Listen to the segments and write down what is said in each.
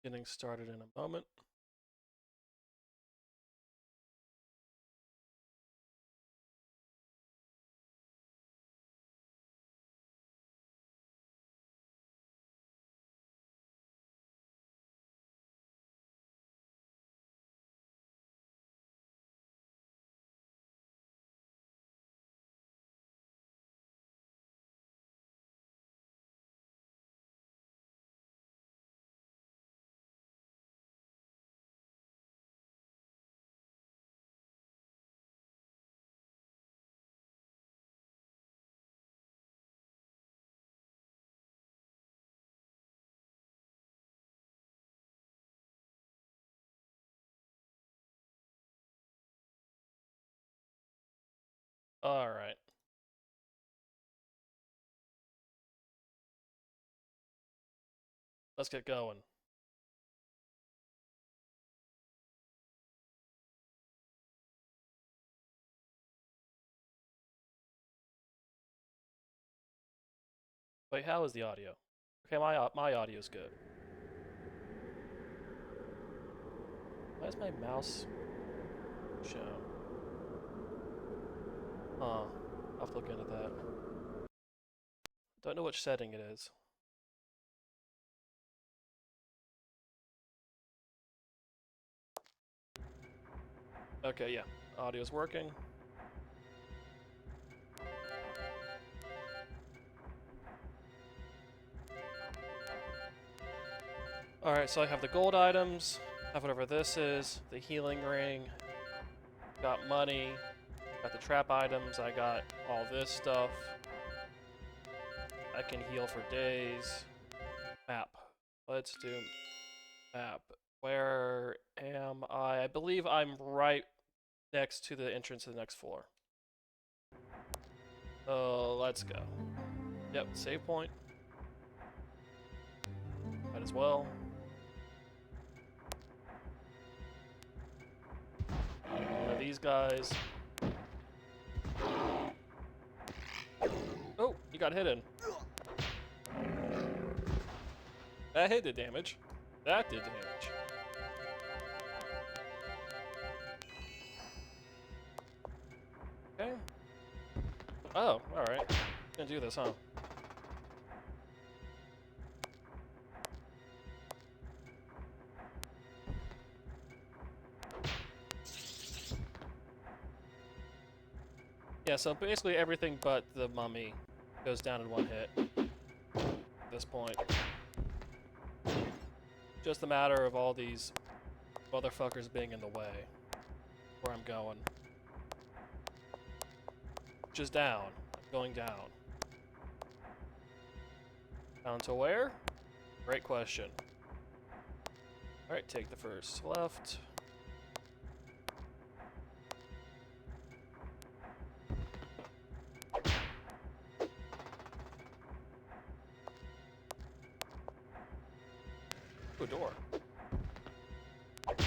Getting started in a moment. All right. Let's get going. Wait, how is the audio? Okay, my audio is good. Why is my mouse show? Huh. I'll have to look into that. Don't know which setting it is. Okay, yeah. Audio's working. Alright, so I have the gold items, have whatever this is, the healing ring, got money, got the trap items, I got all this stuff. I can heal for days. Map. Let's do map. Where am I? I believe I'm right next to the entrance to the next floor. Let's go. Yep, save point. Might as well. One of these guys. Oh, you got hidden. That hit did damage. That did damage. Okay. Oh, alright. Gonna do this, huh? Yeah, so basically everything but the mummy goes down in one hit at this point. Just a matter of all these motherfuckers being in the way where I'm going. Just down. I'm going down. Down to where? Great question. Alright, take the first left. Ooh, door.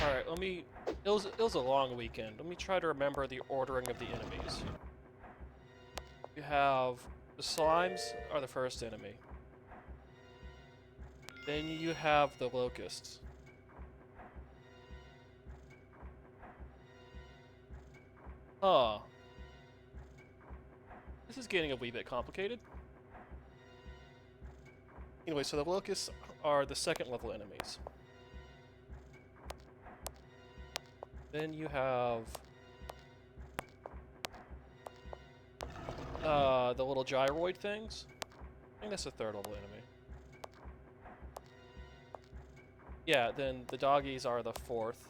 Alright, let me... It was a long weekend. Let me try to remember the ordering of the enemies. You have... The slimes are the first enemy. Then you have the locusts. Huh. This is getting a wee bit complicated. Anyway, so the locusts are the second level enemies. Then you have the little gyroid things. I think that's the third level enemy. Yeah, then the doggies are the fourth.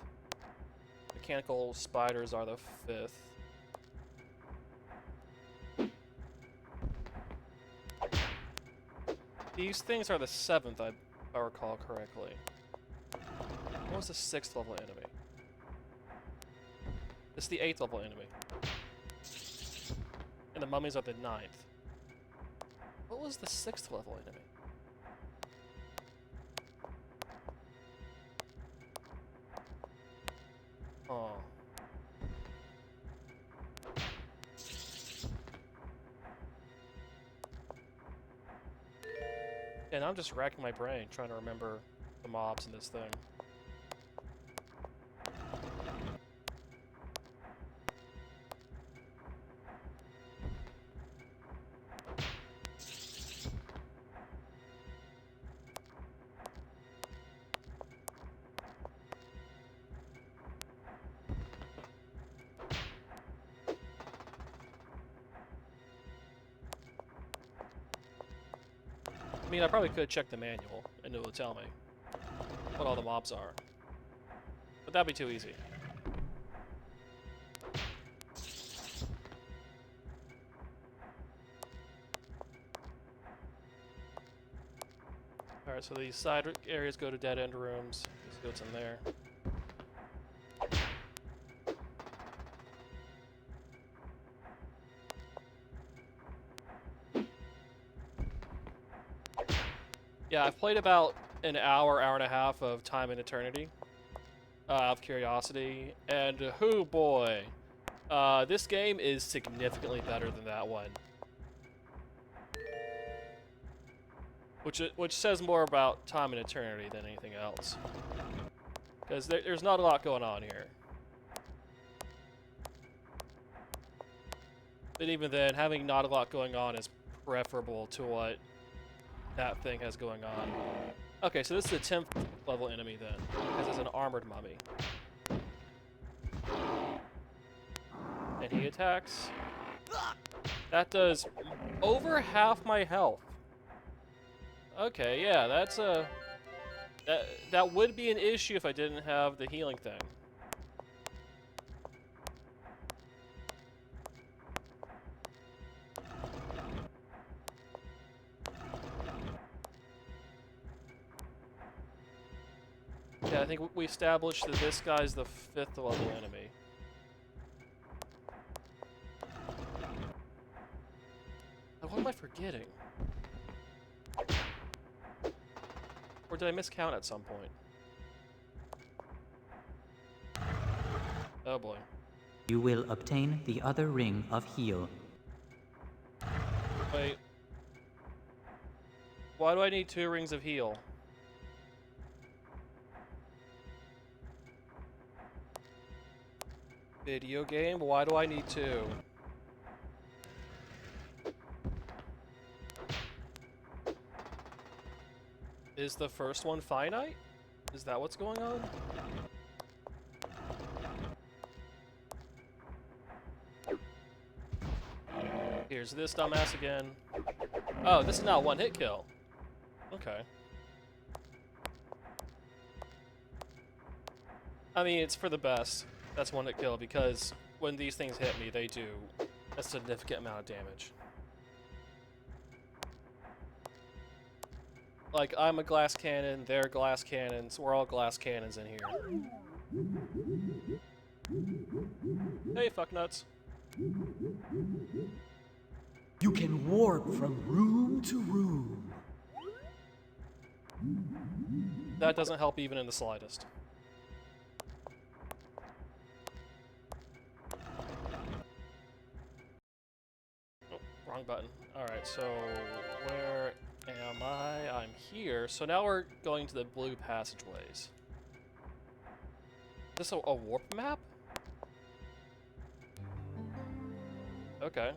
Mechanical spiders are the fifth. These things are the seventh, if I recall correctly. What was the sixth level enemy? It's the eighth level enemy. And the mummies are the ninth. What was the sixth level enemy? Oh. And I'm just racking my brain trying to remember the mobs in this thing. I mean, I probably could check the manual, and it will tell me what all the mobs are. But that'd be too easy. Alright, so these side areas go to dead-end rooms. Let's see what's in there. Yeah, I've played about an hour, hour and a half of Time and Eternity, out of curiosity, and oh boy, this game is significantly better than that one. Which says more about Time and Eternity than anything else. Because there's not a lot going on here. But even then, having not a lot going on is preferable to what that thing has going on. Okay, so this is a 10th level enemy then, because it's an armored mummy. And he attacks. That does over half my health. Okay, yeah, that's a... That would be an issue if I didn't have the healing thing. Yeah, I think we established that this guy's the 5th level enemy. What am I forgetting? Or did I miscount at some point? Oh boy. You will obtain the other ring of heal. Wait. Why do I need 2 rings of heal? Video game? Why do I need 2? Is the first one finite? Is that what's going on? Here's this dumbass again. Oh, this is now one hit kill. Okay. I mean, it's for the best. That's one hit kill because when these things hit me, they do a significant amount of damage. Like, I'm a glass cannon, they're glass cannons, we're all glass cannons in here. Hey, fucknuts. You can warp from room to room. That doesn't help even in the slightest. Oh, wrong button. Alright, so where am I? I'm here. So now we're going to the blue passageways. Is this a warp map? Okay.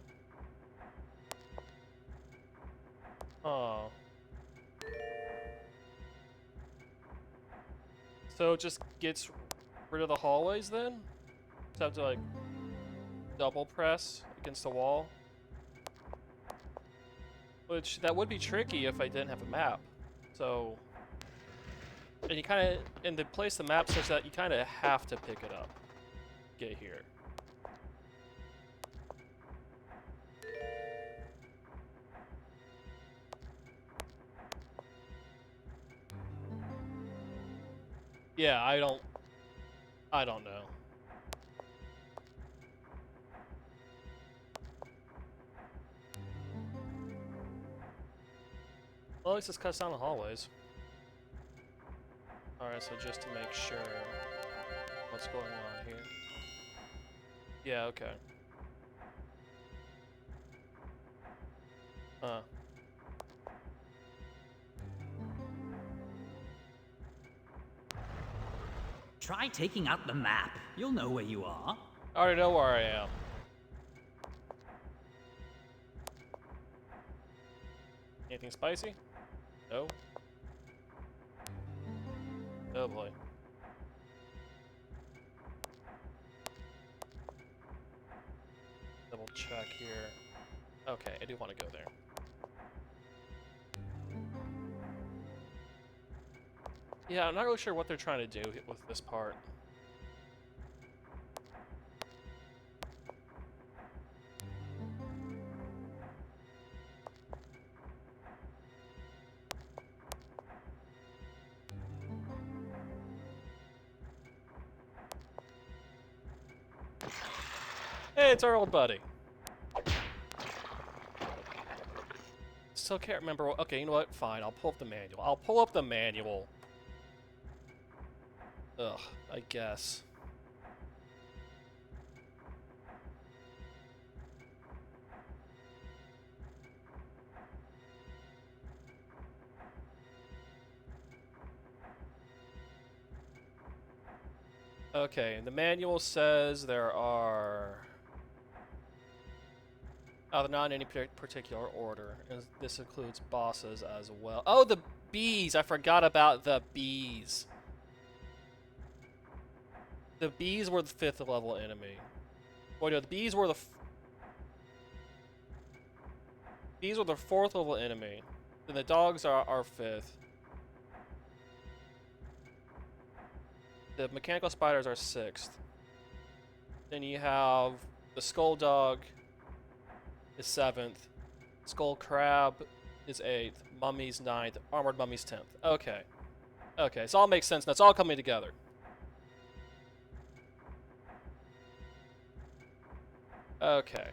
Oh. So it just gets rid of the hallways then? Just have to like double press against the wall? Which, that would be tricky if I didn't have a map. So, and you kind of, and they place the map such that you kind of have to pick it up. Get here. Yeah, I don't know. Well, at least this cuts down the hallways. Alright, so just to make sure what's going on here. Yeah, okay. Try taking out the map. You'll know where you are. I already know where I am. Anything spicy? No. Oh boy. Double check here. Okay, I do want to go there. Yeah, I'm not really sure what they're trying to do with this part. Hey, it's our old buddy. Still can't remember. Okay, you know what? Fine, I'll pull up the manual. I'll pull up the manual. Ugh, I guess. Okay, the manual says there are... Oh, they're not in any particular order. And this includes bosses as well. Oh, the bees! I forgot about the bees. The bees were the 5th level enemy. Wait, no, the bees were the... Bees were the 4th level enemy. Then the dogs are 5th. The mechanical spiders are 6th. Then you have the skull dog is 7th. Skull crab is 8th. Mummy's 9th. Armored mummy's 10th. Okay. Okay, so it all makes sense. That's all coming together. Okay.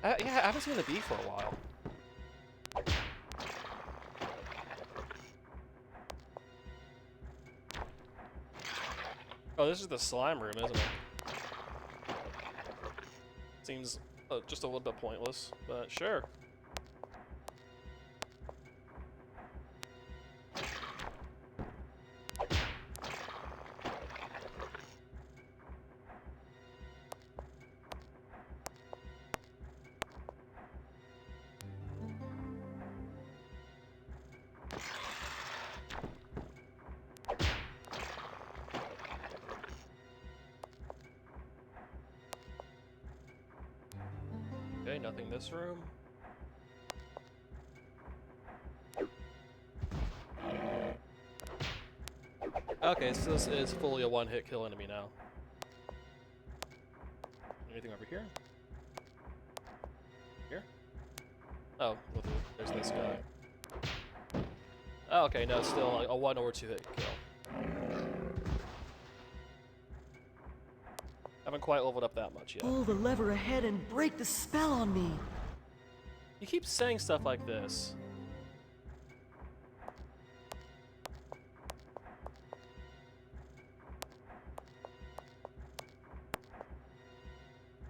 Yeah, I haven't seen the bee for a while. Oh, this is the slime room, isn't it? Seems just a little bit pointless, but sure. Okay, nothing in this room. Okay, so this is fully a one-hit kill enemy now. Anything over here? Here? Oh, well, there's this guy. Oh, okay, no, it's still like a 1 or 2 hit kill. Haven't quite leveled up that much yet. Pull the lever ahead and break the spell on me. You keep saying stuff like this.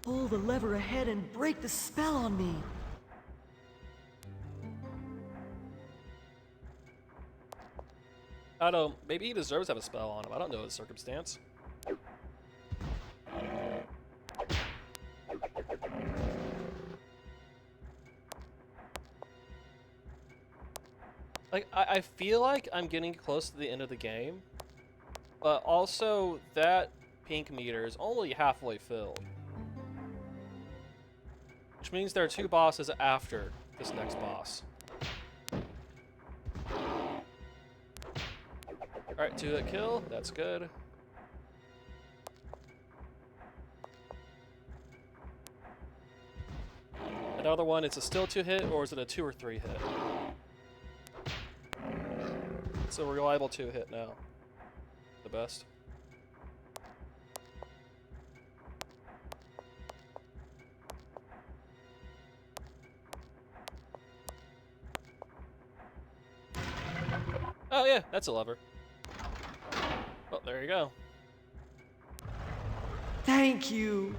Pull the lever ahead and break the spell on me. I don't know, maybe he deserves to have a spell on him. I don't know his circumstance. Like, I feel like I'm getting close to the end of the game, but also that pink meter is only halfway filled. Which means there are 2 bosses after this next boss. Alright, 2-hit kill, that's good. Another one, is it still 2-hit or is it a 2 or 3 hit? It's a reliable 2-hit now. The best. Oh yeah, that's a lever. Well, there you go. Thank you.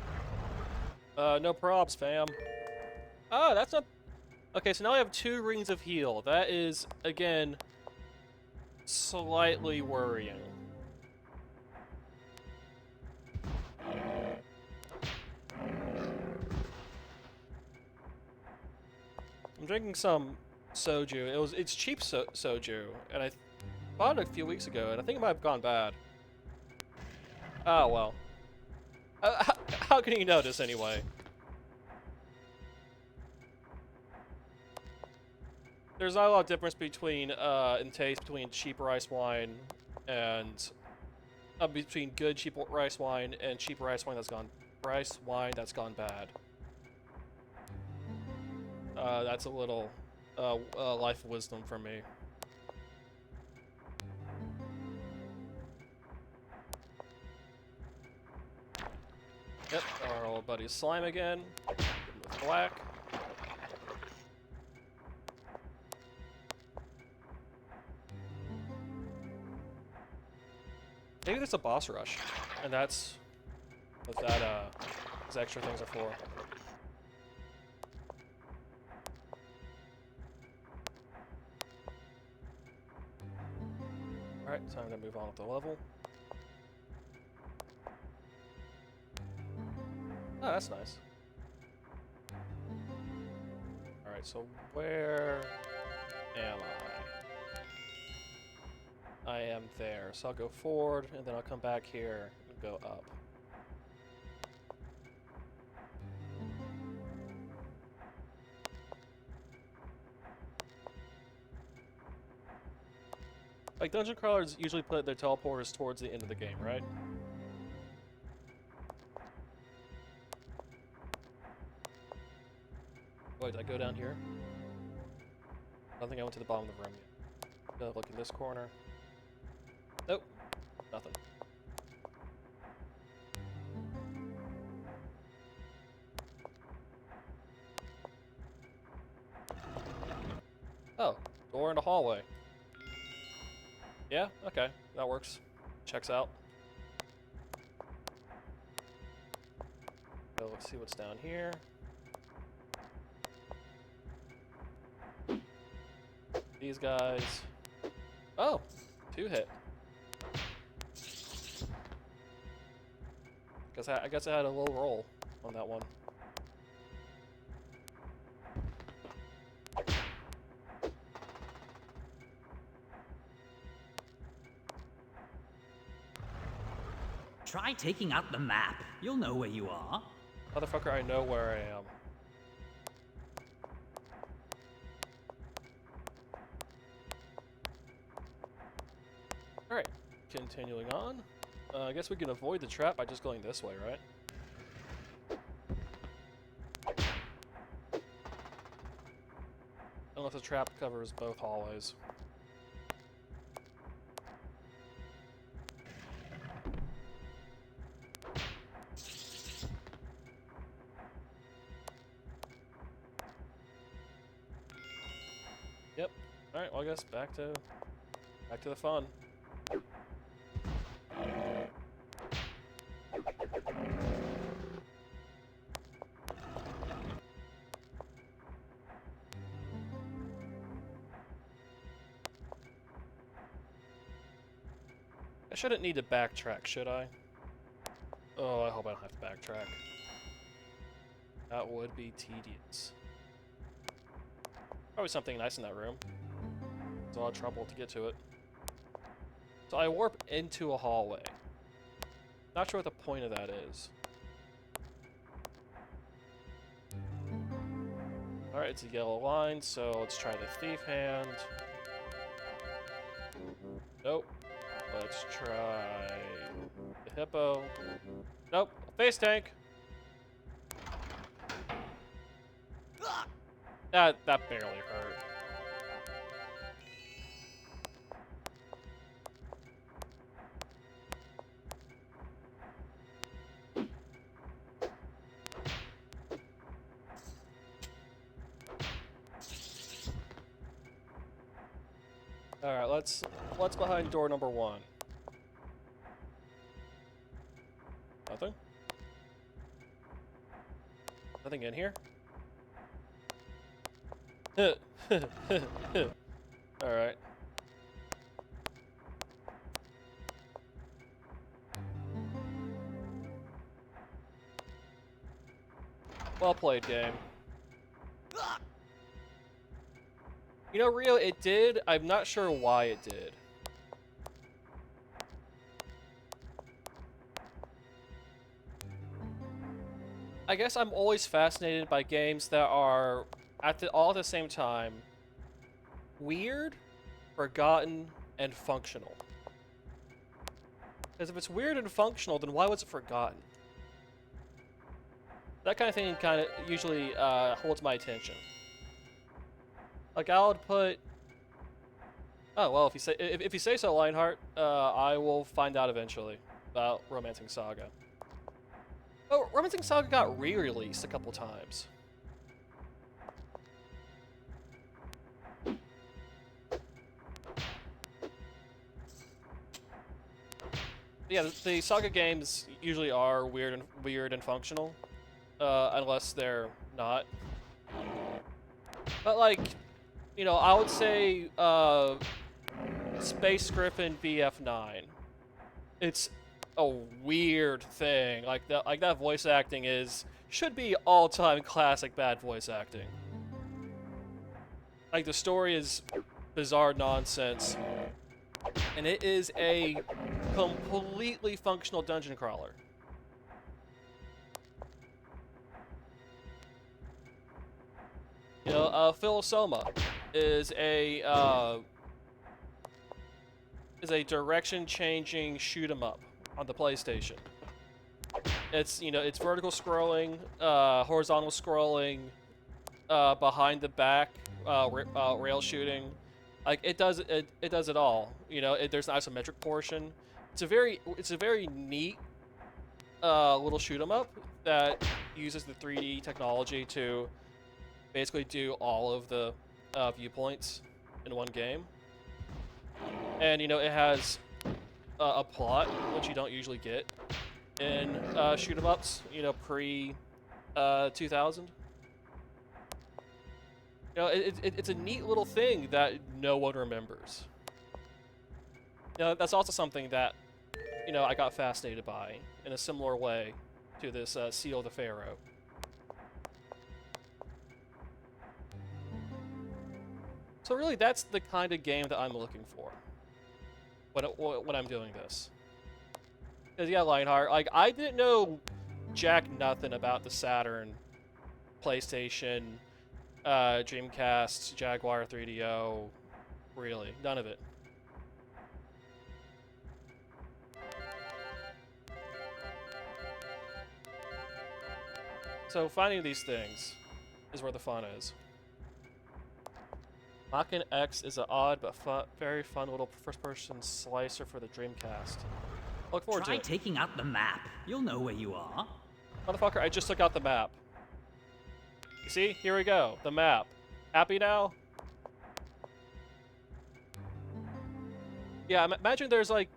No probs, fam. Oh, that's not... Okay, so now I have 2 rings of heal. That is, again, slightly worrying. I'm drinking some soju. It's cheap soju, and I bought it a few weeks ago, and I think it might have gone bad. Oh well. How can you notice anyway? There's not a lot of difference between in taste between cheap rice wine and between good cheap rice wine and cheap rice wine that's gone bad. That's a little life wisdom from me. Yep, our old buddy Slime again. With black. Maybe there's a boss rush, and that's what that those extra things are for. Alright, time to move on with the level. Oh, that's nice. Alright, so where am I? I am there. So I'll go forward, and then I'll come back here and go up. Like, dungeon crawlers usually put their teleporters towards the end of the game, right? Wait, did I go down here? I don't think I went to the bottom of the room yet. Go look in this corner. Nope. Nothing. Oh, door in the hallway. Yeah, okay, that works. Checks out. So let's see what's down here. These guys. Oh, 2-hit. I guess I had a little roll on that one. Try taking out the map. You'll know where you are. Motherfucker, I know where I am. Alright, continuing on. I guess we can avoid the trap by just going this way, right? Unless the trap covers both hallways. Yep. Alright, well I guess back to the fun. I shouldn't need to backtrack, should I? Oh, I hope I don't have to backtrack. That would be tedious. Probably something nice in that room. It's a lot of trouble to get to it. So I warp into a hallway. Not sure what the point of that is. Alright, it's a yellow line, so let's try the thief hand. Nope. Let's try the hippo. Nope. Face tank. That barely hurt. Alright, let's behind door number 1. Nothing? Nothing in here? Alright. Well played, game. You know, Rio, it did. I'm not sure why it did. I guess I'm always fascinated by games that are, all at the same time, weird, forgotten, and functional. Because if it's weird and functional, then why was it forgotten? That kind of thing kind of usually holds my attention. Like I would put. Oh well, if you say so, Lionheart, I will find out eventually about Romancing Saga. Oh, Romancing Saga got re-released a couple times. Yeah, the Saga games usually are weird and functional, unless they're not. But like, you know, I would say Space Griffin BF9. It's a weird thing. Like that voice acting should be all-time classic bad voice acting. Like the story is bizarre nonsense, and it is a completely functional dungeon crawler. You know, Philosoma is a direction-changing shoot 'em up on the PlayStation. It's it's vertical scrolling, horizontal scrolling, behind the back, rail shooting. Like it does it all. You know, there's an isometric portion. It's a very neat little shoot 'em up that uses the 3D technology to basically do all of the viewpoints in one game. And you know, it has a plot, which you don't usually get in shoot 'em ups. You know, pre 2000. You know, it's a neat little thing that no one remembers. You know, that's also something that, you know, I got fascinated by in a similar way to this Seal of the Pharaoh. So really, that's the kind of game that I'm looking for when I'm doing this. Because yeah, Lionheart, like I didn't know jack nothing about the Saturn, PlayStation, Dreamcast, Jaguar 3DO, really, none of it. So finding these things is where the fun is. Makin X is an odd but very fun little first-person slicer for the Dreamcast. Look forward to Try it. taking out the map. You'll know where you are. Motherfucker, I just took out the map. You see? Here we go. The map. Happy now? Yeah, imagine there's like...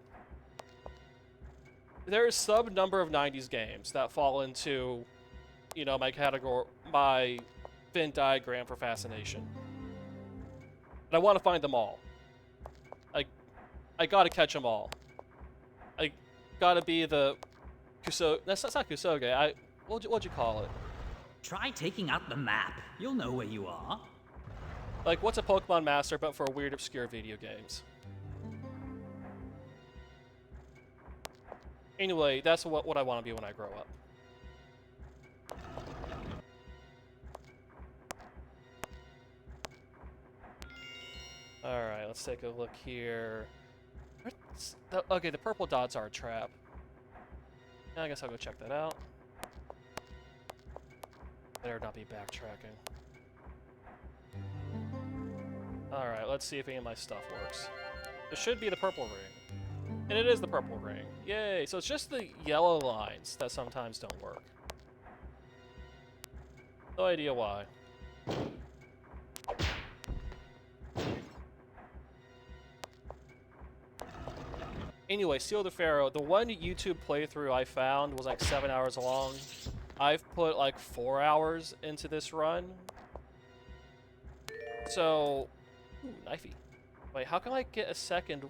There's some number of 90s games that fall into, you know, my category, my Venn diagram for fascination. And I want to find them all. I gotta catch them all. I gotta be the Kuso. That's not Kusoge. What'd you call it? Try taking out the map. You'll know where you are. Like, what's a Pokemon Master but for weird, obscure video games? Anyway, that's what I want to be when I grow up. Alright, let's take a look here. Okay, the purple dots are a trap. I guess I'll go check that out. Better not be backtracking. Alright, let's see if any of my stuff works. It should be the purple ring. And it is the purple ring. Yay! So it's just the yellow lines that sometimes don't work. No idea why. Anyway, Seal the Pharaoh, the one YouTube playthrough I found was like 7 hours long. I've put like 4 hours into this run. So, ooh, knifey. Wait, how can I get a second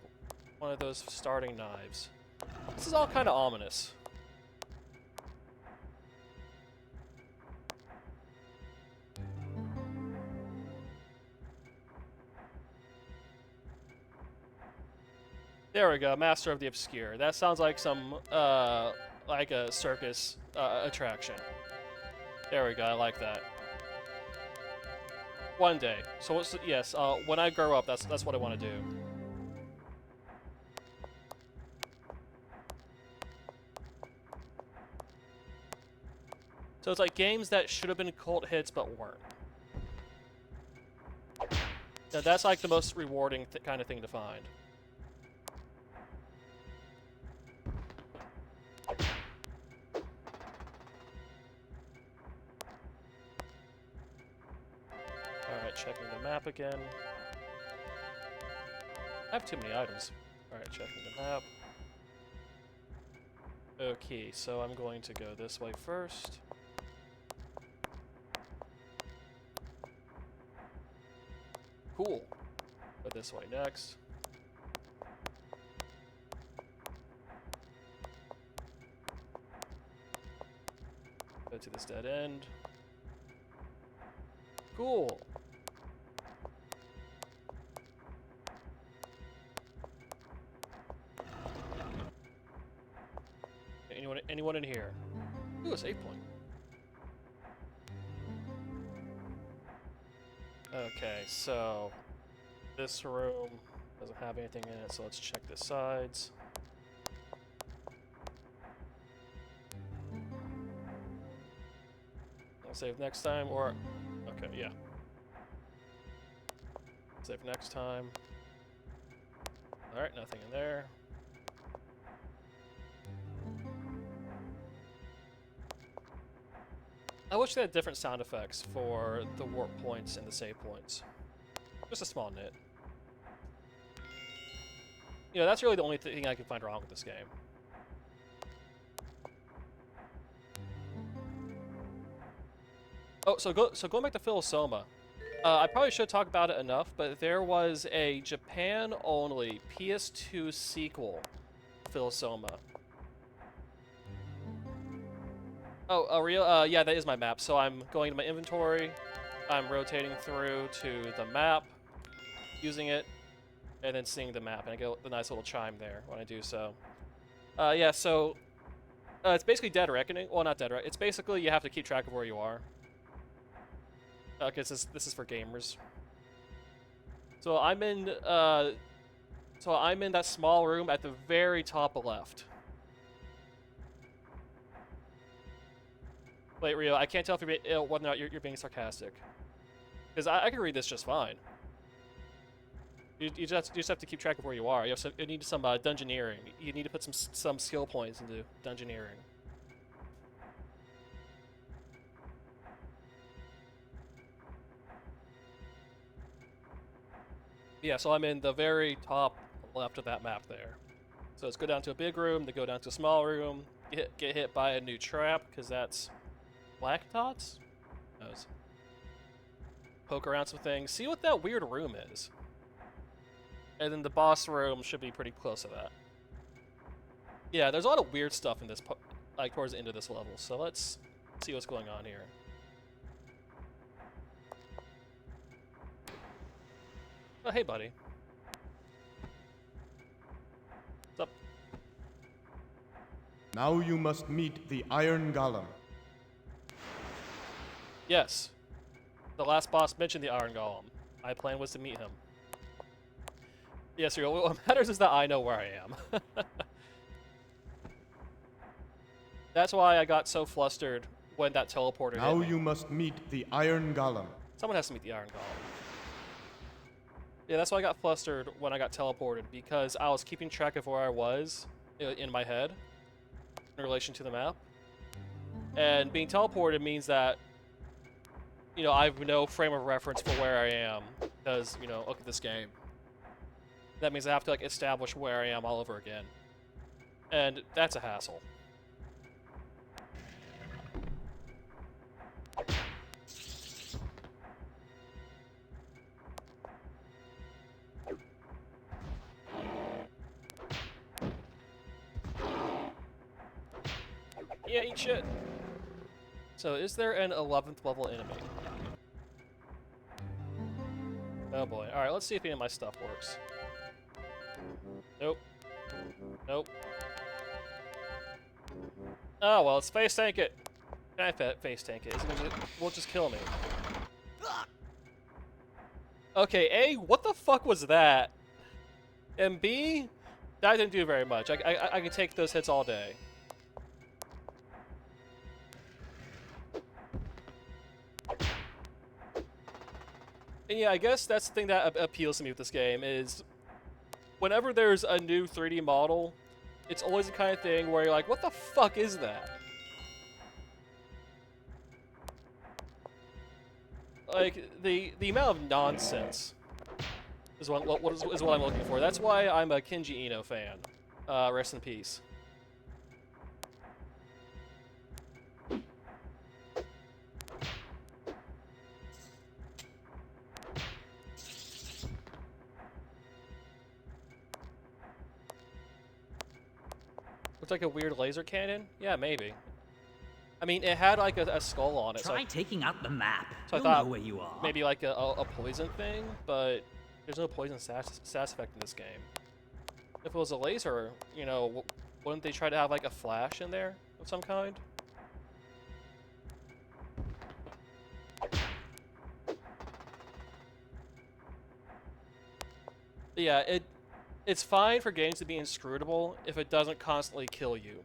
one of those starting knives? This is all kind of ominous. There we go, Master of the Obscure. That sounds like some, like a circus attraction. There we go, I like that. One day. So what's the, yes, when I grow up, that's what I want to do. So it's like games that should have been cult hits but weren't. Now that's like the most rewarding kind of thing to find. Alright, checking the map again. I have too many items. Alright, checking the map. Okay, so I'm going to go this way first. Cool. Go this way next. Go to this dead end. Cool. Anyone in here? Ooh, a save point. Okay, so this room doesn't have anything in it, so let's check the sides. I'll save next time, or okay, yeah. Save next time. Alright, nothing in there. I wish they had different sound effects for the warp points and the save points. Just a small nit. You know, that's really the only thing I can find wrong with this game. Oh, so going back to Philosoma. I probably should talk about it enough, but there was a Japan-only PS2 sequel to Philosoma. Oh, real? Yeah, that is my map. So I'm going to my inventory, I'm rotating through to the map, using it, and then seeing the map, and I get the nice little chime there when I do so. Yeah, so it's basically Dead Reckoning. Well, not Dead Reckoning. It's basically you have to keep track of where you are. Okay, this is for gamers. So I'm in that small room at the very top left. Wait, Rio, I can't tell if you're whether or not you're being sarcastic. Because I can read this just fine. You just have to keep track of where you are. You need some dungeoneering. You need to put some skill points into dungeoneering. Yeah, so I'm in the very top left of that map there. So let's go down to a big room, then go down to a small room, get hit by a new trap, because that's black dots? Those. Poke around some things, see what that weird room is. And then the boss room should be pretty close to that. Yeah, there's a lot of weird stuff in this, like towards the end of this level, so let's see what's going on here. Oh, hey, buddy. What's up? Now you must meet the Iron Golem. Yes. The last boss mentioned the Iron Golem. My plan was to meet him. Yes, what matters is that I know where I am. That's why I got so flustered when that teleporter hit Now me. you must meet the Iron Golem. Someone has to meet the Iron Golem. Yeah, that's why I got flustered when I got teleported, because I was keeping track of where I was in my head in relation to the map. And being teleported means that, you know, I have no frame of reference for where I am, because, you know, look at this game. That means I have to, like, establish where I am all over again. And that's a hassle. Yeah, eat shit. So, is there an 11th level enemy? Oh boy. Alright, let's see if any of my stuff works. Nope. Nope. Oh, well, let's face tank it. Can I face tank it? Will just kill me. Okay, A, what the fuck was that? And B, that didn't do very much. I can take those hits all day. And yeah, I guess that's the thing that appeals to me with this game is whenever there's a new 3D model, it's always the kind of thing where you're like, what the fuck is that? Like, the amount of nonsense is what I'm looking for. That's why I'm a Kenji Ino fan. Rest in peace. Looks like a weird laser cannon? Yeah, maybe. I mean, it had like a skull on it. Try taking out the map. So You'll I thought know where you are. maybe like a poison thing, but there's no poison stats effect in this game. If it was a laser, you know, wouldn't they try to have like a flash in there of some kind? But yeah, it's fine for games to be inscrutable if it doesn't constantly kill you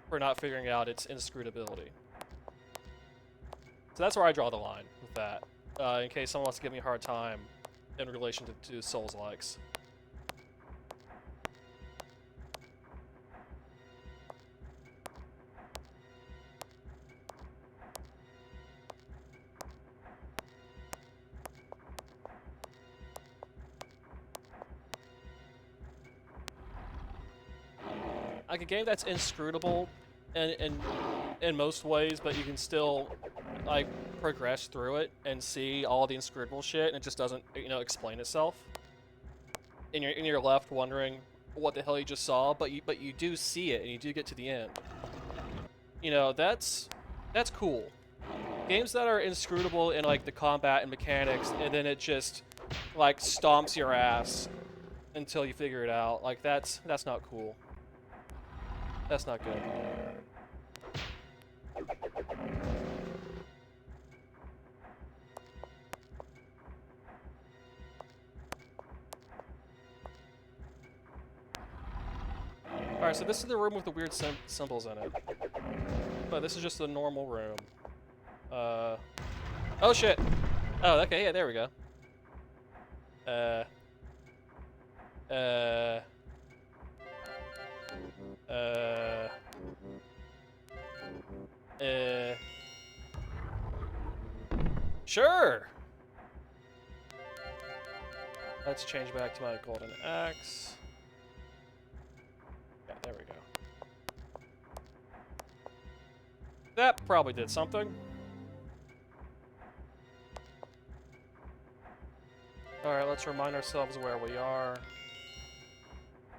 for not figuring out its inscrutability. So that's where I draw the line with that, in case someone wants to give me a hard time in relation to Souls-likes. Like a game that's inscrutable in most ways, but you can still like progress through it and see all the inscrutable shit, and it just doesn't, you know, explain itself. And you're left wondering what the hell you just saw, but you do see it and you do get to the end. You know, that's cool. Games that are inscrutable in like the combat and mechanics, and then it just like stomps your ass until you figure it out. Like that's not cool. That's not good. Alright, so this is the room with the weird symbols in it. But this is just a normal room. Oh shit! Oh, okay, yeah, there we go. Sure! Let's change back to my golden axe. Yeah, there we go. That probably did something. Alright, let's remind ourselves where we are.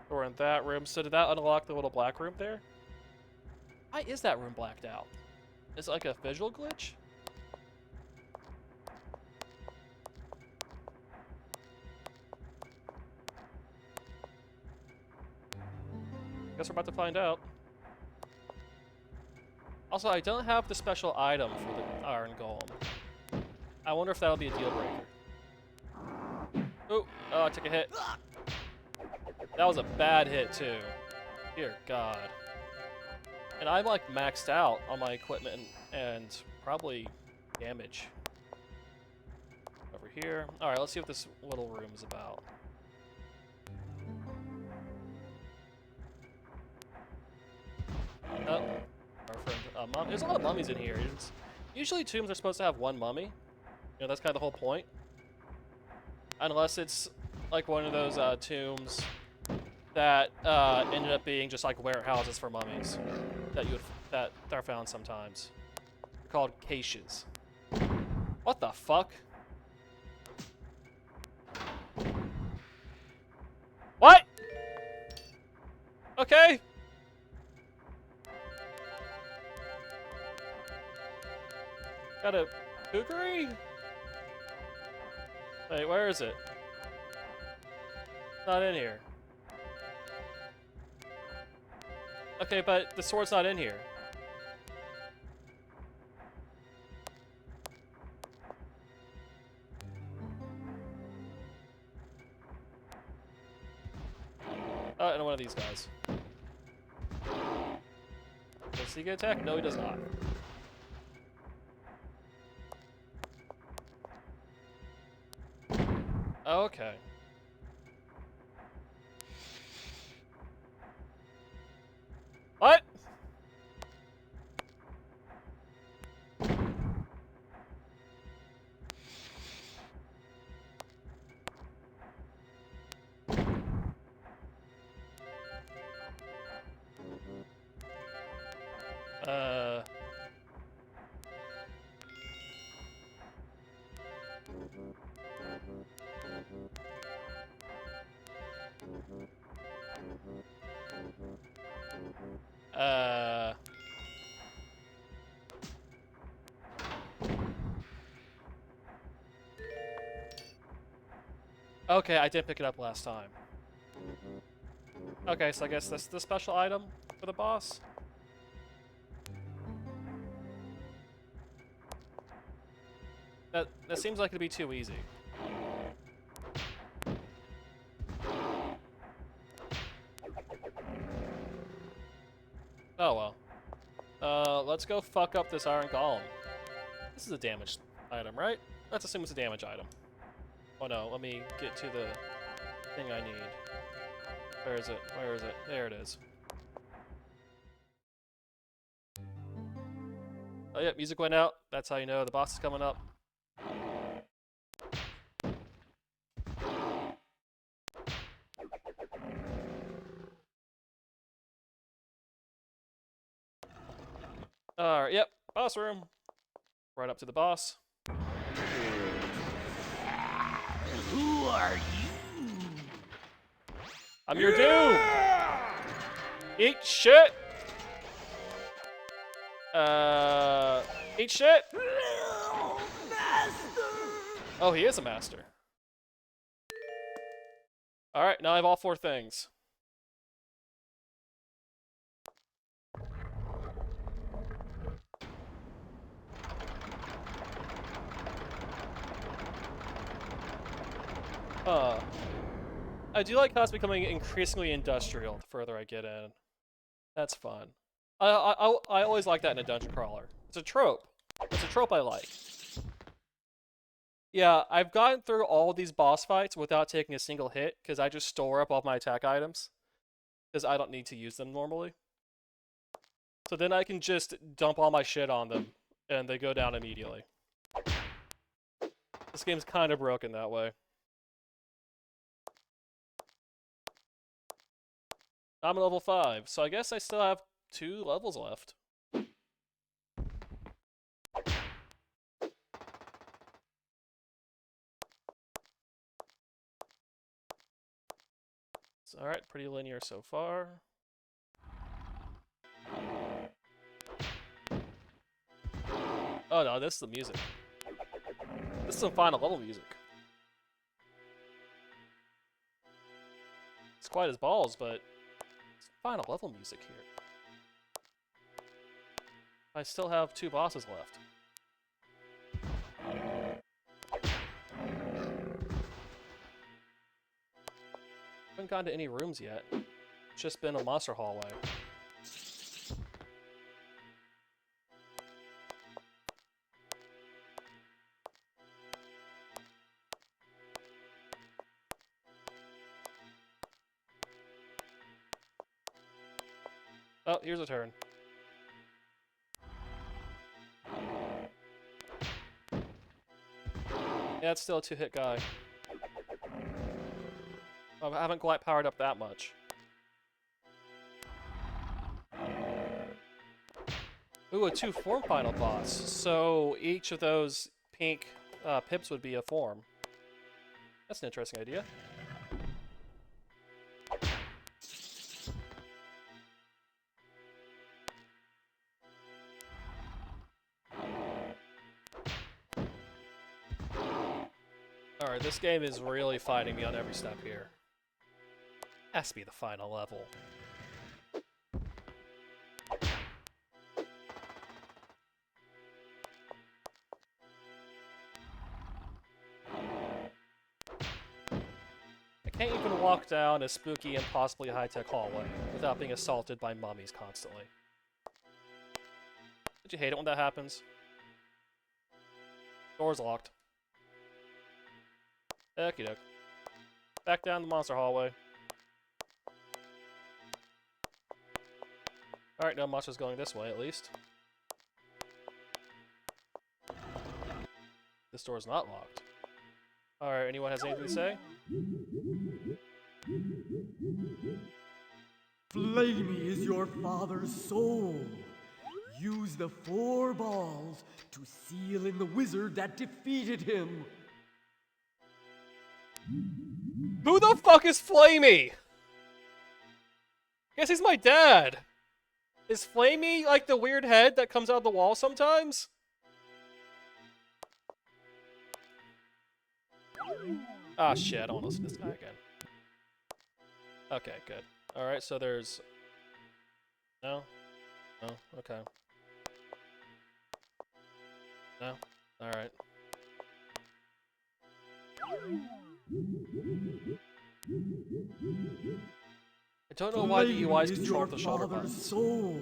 We're in that room. So did that unlock the little black room there? Why is that room blacked out? Is it like a visual glitch? Guess we're about to find out. Also, I don't have the special item for the Iron Golem. I wonder if that'll be a deal breaker. Oh, I took a hit. That was a bad hit, too. Dear God. And I'm, like, maxed out on my equipment and probably damage. Over here. Alright, let's see what this little room is about. Oh, our friend, mum. There's a lot of mummies in here. Usually tombs are supposed to have one mummy. You know, that's kind of the whole point. Unless it's like one of those tombs that ended up being just like warehouses for mummies that are found sometimes. They're called caches. What the fuck? What? Got a kukri? Wait, where is it? Not in here. Okay, but the sword's not in here. Oh, and one of these guys. Does he get attacked? No, he does not. Okay. What? Uh... Uh... Okay, I did pick it up last time. Okay, so I guess that's the special item for the boss? That seems like it'd be too easy. Oh well. Let's go fuck up this iron golem. This is a damaged item, right? Let's assume it's a damage item. Oh no, let me get to the thing I need. Where is it? Where is it? There it is. Oh yeah, music went out. That's how you know the boss is coming up. Alright, yep, boss room. Right up to the boss. Who are you? I'm your doom! Eat shit! Eat shit! Oh, he is a master. Alright, now I have all 4 things. I do like how it's becoming increasingly industrial the further I get in. That's fun. I always like that in a dungeon crawler. It's a trope. It's a trope I like. Yeah, I've gotten through all these boss fights without taking a single hit, because I just store up all my attack items. Because I don't need to use them normally. So then I can just dump all my shit on them, and they go down immediately. This game's kind of broken that way. I'm at level 5, so I guess I still have 2 levels left. It's alright, pretty linear so far. Oh no, this is the music. This is some final level music. It's quiet as balls, but it's final level music here. I still have 2 bosses left. Haven't gone to any rooms yet. It's just been a monster hallway. Oh, here's a turn. Yeah, it's still a 2-hit guy. I haven't quite powered up that much. Ooh, a 2-form final boss. So each of those pink pips would be a form. That's an interesting idea. Alright, this game is really fighting me on every step here. Has to be the final level. I can't even walk down a spooky and possibly high-tech hallway without being assaulted by mummies constantly. Did you hate it when that happens? Door's locked. Okie doke. Back down the monster hallway. Alright, no much is going this way, at least. This door's not locked. Alright, anyone has anything to say? Flamey is your father's soul. Use the 4 balls to seal in the wizard that defeated him. Who the fuck is Flamey? Guess he's my dad. Is Flamey like the weird head that comes out of the wall sometimes? Ah, shit, I don't want to listen to this guy again. Okay, good. Alright, so there's... No? No? Okay. No? Alright. I don't know why the UIs control the shoulder buttons. Soul.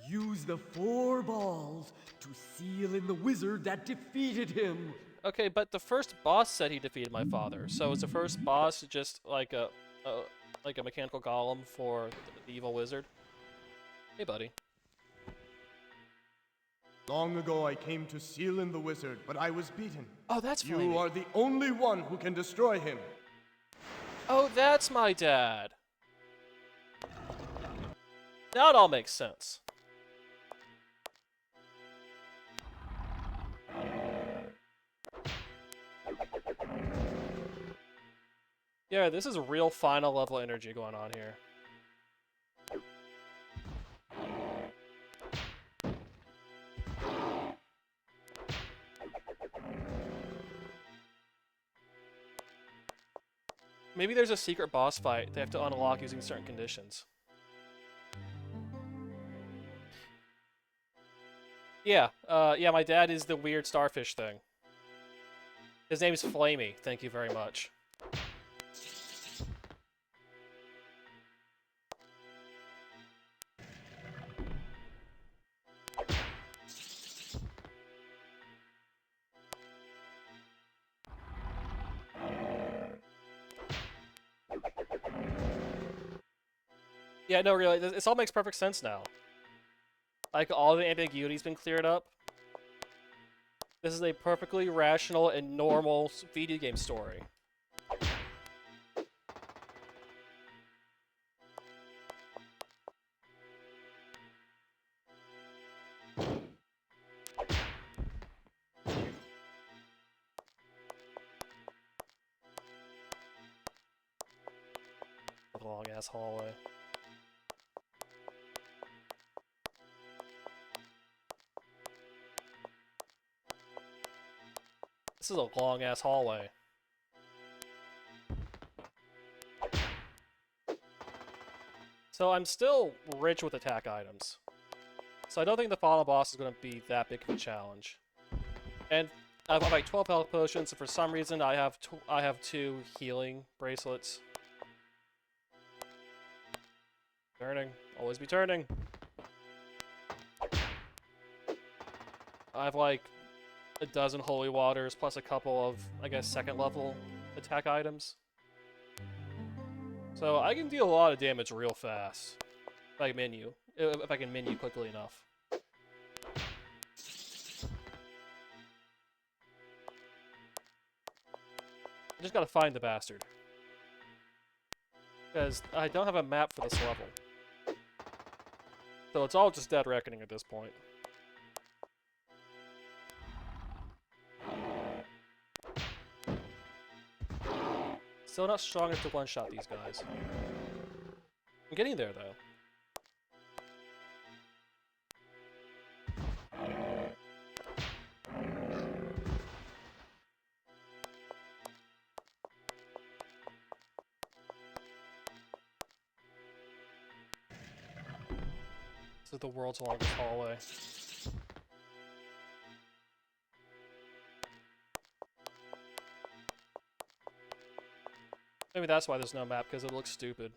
Use the 4 balls to seal in the wizard that defeated him. Okay, but the first boss said he defeated my father, so is the first boss just like a mechanical golem for the evil wizard? Hey, buddy. Long ago I came to seal in the wizard, but I was beaten. Oh, that's You Flamey. are the only one who can destroy him. Oh, that's my dad. Now it all makes sense. Yeah, this is real final level energy going on here. Maybe there's a secret boss fight they have to unlock using certain conditions. Yeah, yeah, my dad is the weird starfish thing. His name is Flamey, thank you very much. Yeah, no, really, this all makes perfect sense now. Like, all the ambiguity's been cleared up. This is a perfectly rational and normal video game story. A long-ass hallway. This is a long-ass hallway. So I'm still rich with attack items. So I don't think the final boss is going to be that big of a challenge. And I've got like 12 health potions, and for some reason I have 2 healing bracelets. Turning. Always be turning. I have like a dozen holy waters plus a couple of, I guess, second level attack items. So I can deal a lot of damage real fast if I can menu quickly enough. I just gotta find the bastard. Because I don't have a map for this level. So it's all just dead reckoning at this point. Still not strong enough to one-shot these guys. I'm getting there, though. This is the world's longest hallway. Maybe that's why there's no map, because it looks stupid.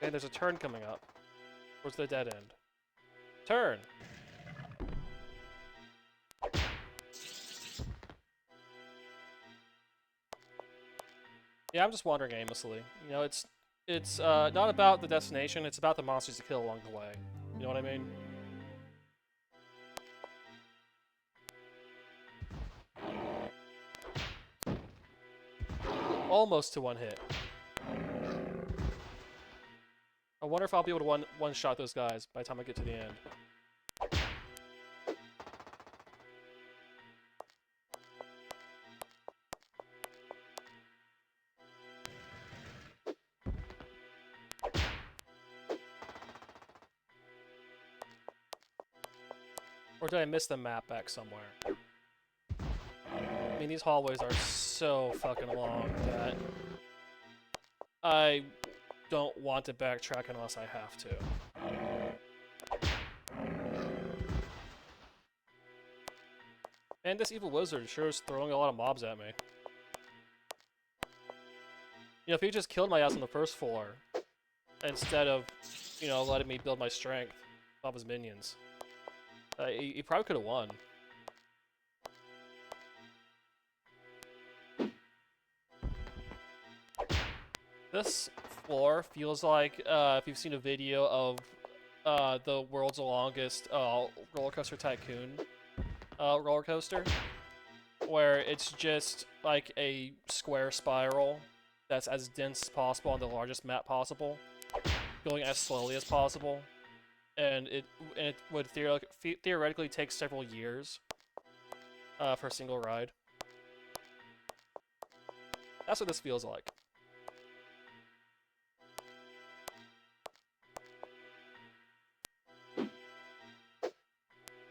Okay, there's a turn coming up. Where's the dead end? Turn! Yeah, I'm just wandering aimlessly. You know, it's not about the destination, it's about the monsters to kill along the way. You know what I mean? Almost to one hit. I wonder if I'll be able to one-shot those guys by the time I get to the end. Or did I miss the map back somewhere? I mean, these hallways are so fucking long that I don't want to backtrack unless I have to. And this evil wizard sure is throwing a lot of mobs at me. You know, if he just killed my ass on the first floor, instead of, you know, letting me build my strength off his minions, he probably could have won. This floor feels like, if you've seen a video of the world's longest roller coaster tycoon roller coaster, where it's just like a square spiral that's as dense as possible on the largest map possible, going as slowly as possible, and it would theoretically take several years for a single ride. That's what this feels like.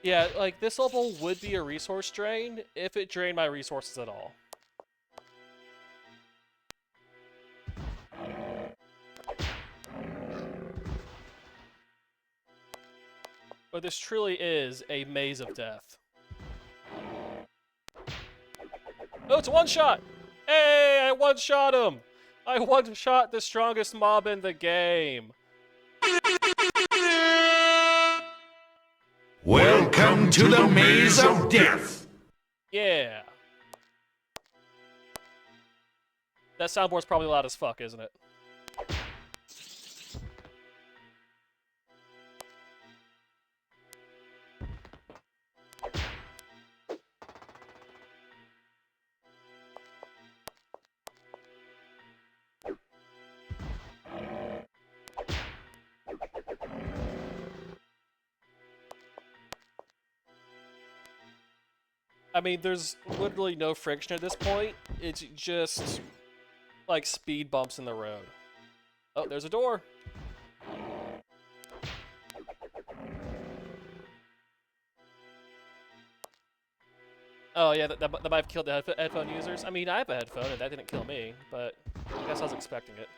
Yeah, like, this level would be a resource drain if it drained my resources at all. But this truly is a maze of death. Oh, it's a one-shot! Hey, I one-shot him! I one-shot the strongest mob in the game! Welcome to the Maze of Death! Yeah. That soundboard's probably loud as fuck, isn't it? I mean, there's literally no friction at this point. It's just, like, speed bumps in the road. Oh, there's a door. Oh, yeah, that might have killed the headphone users. I mean, I have a headphone, and that didn't kill me, but I guess I was expecting it.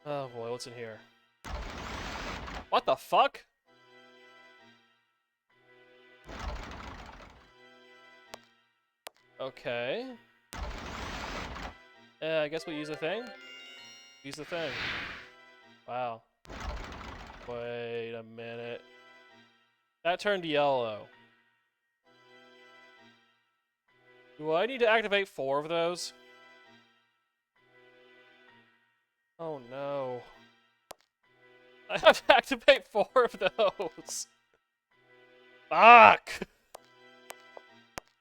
Oh, boy, what's in here? What the fuck? Okay. I guess we use the thing? Use the thing. Wow. Wait a minute. That turned yellow. Do I need to activate 4 of those? Oh no. I have to activate 4 of those. Fuck!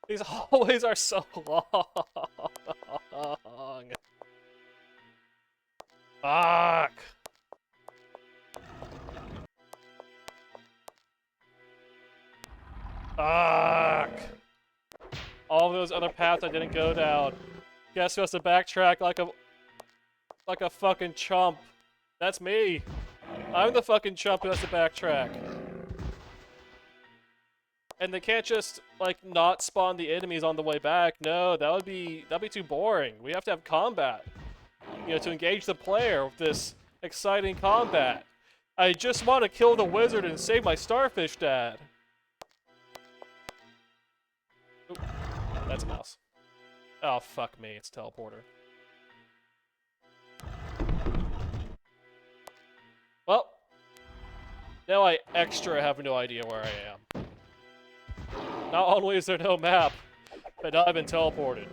These hallways are so long. Fuck! Fuck! All those other paths I didn't go down. Guess who has to backtrack like a fucking chump? That's me. I'm the fucking chump who has to backtrack. And they can't just, like, not spawn the enemies on the way back. No, that'd be too boring. We have to have combat. You know, to engage the player with this exciting combat. I just want to kill the wizard and save my starfish dad. Oop, that's a mouse. Oh, fuck me, it's a teleporter. Well, now I extra have no idea where I am. Not only is there no map, but now I've been teleported.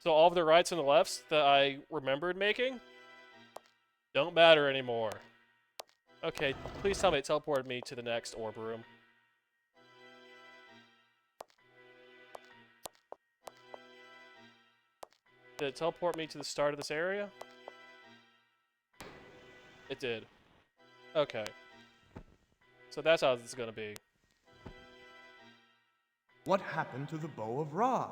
So all of the rights and the lefts that I remembered making don't matter anymore. Okay, please tell me it teleported me to the next orb room. Did it teleport me to the start of this area? It did. Okay. So that's how this is gonna be. What happened to the Bow of Ra?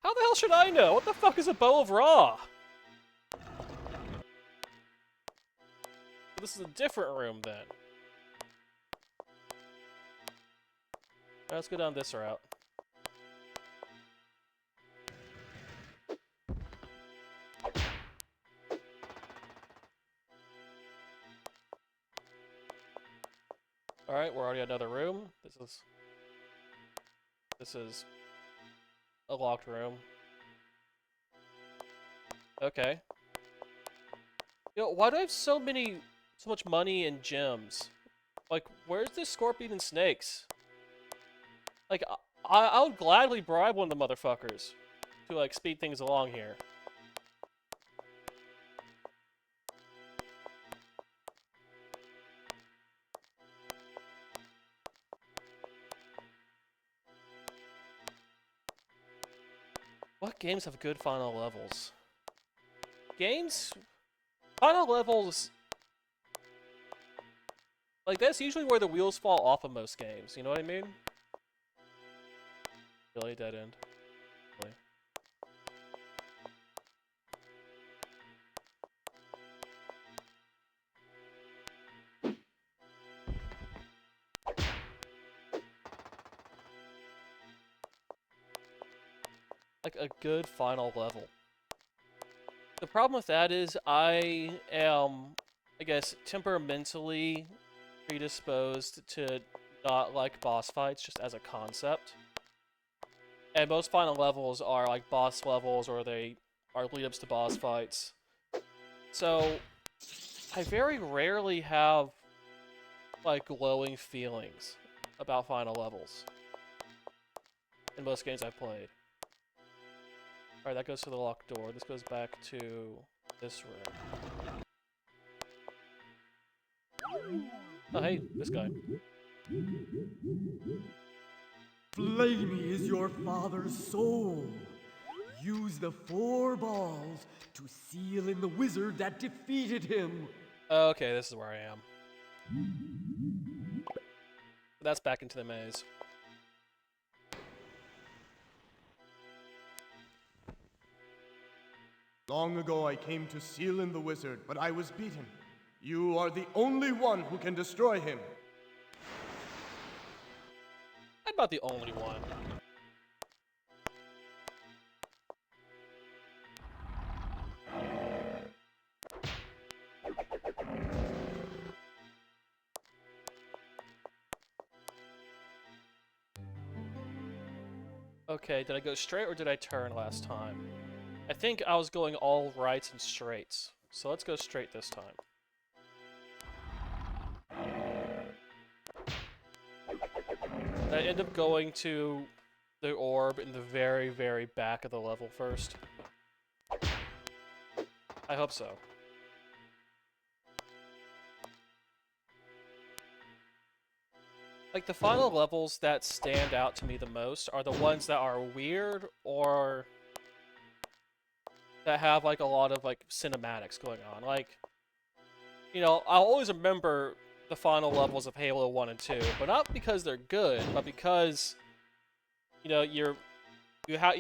How the hell should I know? What the fuck is a Bow of Ra? This is a different room then. Let's go down this route. Alright, we're already at another room. This is a locked room. Okay. Yo, why do I have so much money and gems? Like, where's the scorpion and snakes? Like, I would gladly bribe one of the motherfuckers to, like, speed things along here. What games have good final levels? Final levels... Like, that's usually where the wheels fall off of most games, you know what I mean? Really? Dead end. Really? Like, a good final level. The problem with that is I am, I guess, temperamentally predisposed to not like boss fights just as a concept. And most final levels are like boss levels or they are lead-ups to boss fights. So, I very rarely have like glowing feelings about final levels in most games I've played. Alright, that goes to the locked door. This goes back to this room. Oh, hey, this guy. Flamey is your father's soul. Use the 4 balls to seal in the wizard that defeated him. Okay, this is where I am. That's back into the maze. Long ago I came to seal in the wizard, but I was beaten. You are the only one who can destroy him. I'm not the only one. Okay, did I go straight or did I turn last time? I think I was going all rights and straights. So let's go straight this time. I end up going to the orb in the very, very back of the level first. I hope so. Like, the final levels that stand out to me the most are the ones that are weird or that have, like, a lot of, like, cinematics going on. Like, you know, I'll always remember the final levels of Halo 1 and 2, but not because they're good, but because, you know, you have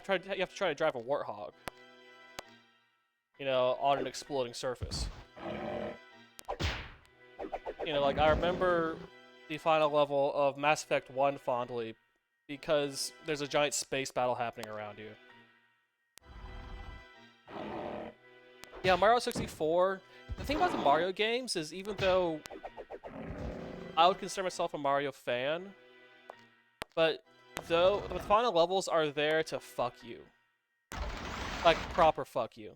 to try to drive a warthog, you know, on an exploding surface. You know, like, I remember the final level of Mass Effect 1 fondly because there's a giant space battle happening around you. Yeah, Mario 64. The thing about the Mario games is even though I would consider myself a Mario fan, but though the final levels are there to fuck you. Like, proper fuck you.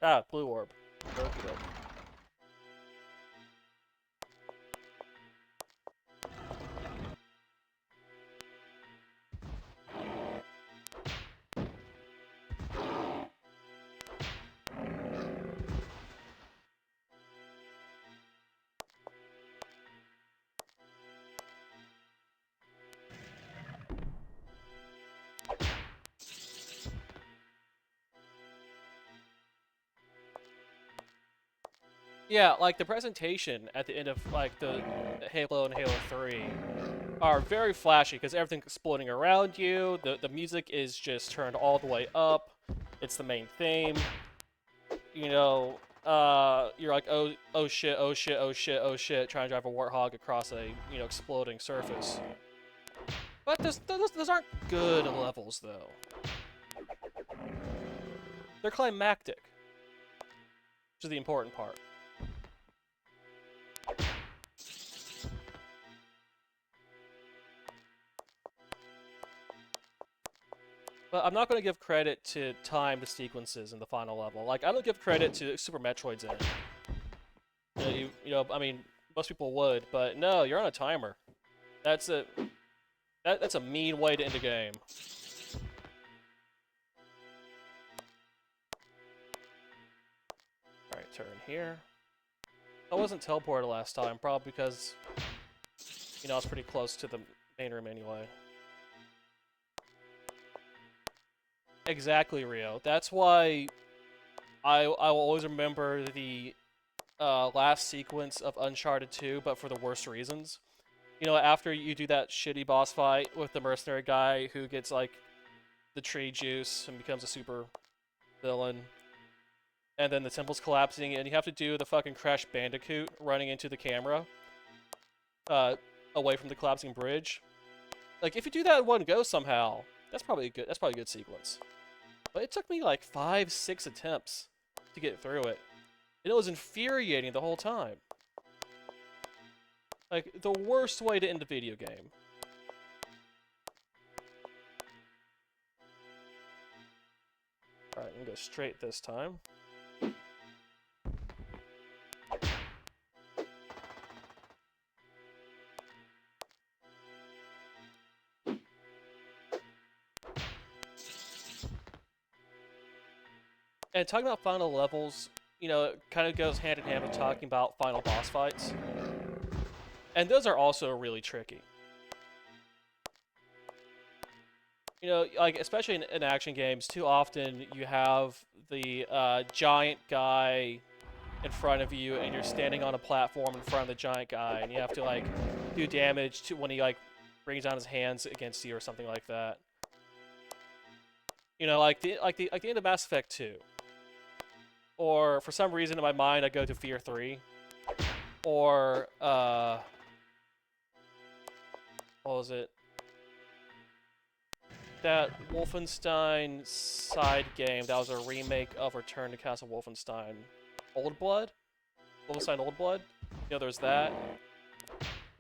Ah, blue orb. Okey doke. Yeah, like the presentation at the end of like the Halo and Halo 3 are very flashy because everything's exploding around you. The music is just turned all the way up. It's the main theme. You know, you're like, oh shit, oh shit, oh shit, oh shit, trying to drive a warthog across a exploding surface. But those aren't good levels though. They're climactic, which is the important part. But I'm not going to give credit to timed sequences in the final level. Like, I don't give credit to Super Metroid's end. I mean, most people would, but no, you're on a timer. That's a mean way to end a game. All right, turn here. I wasn't teleported last time, probably because I was pretty close to the main room anyway. Exactly, Rio. That's why I will always remember the last sequence of Uncharted 2, but for the worst reasons. You know, after you do that shitty boss fight with the mercenary guy who gets, like, the tree juice and becomes a super villain, and then the temple's collapsing, and you have to do the fucking Crash Bandicoot running into the camera, away from the collapsing bridge. Like, if you do that in one go somehow, that's probably a good sequence. But it took me like 5-6 attempts to get through it. And it was infuriating the whole time. Like, the worst way to end a video game. Alright, I'm gonna go straight this time. And talking about final levels, it kind of goes hand in hand with talking about final boss fights. And those are also really tricky. Like, especially in action games, too often you have the giant guy in front of you, and you're standing on a platform in front of the giant guy, and you have to, like, do damage to when he, like, brings down his hands against you or something like that. Like the end of Mass Effect 2. Or, for some reason in my mind, I go to Fear 3. Or, what was it? That Wolfenstein side game that was a remake of Return to Castle Wolfenstein. Old Blood? Wolfenstein Old Blood? There's that.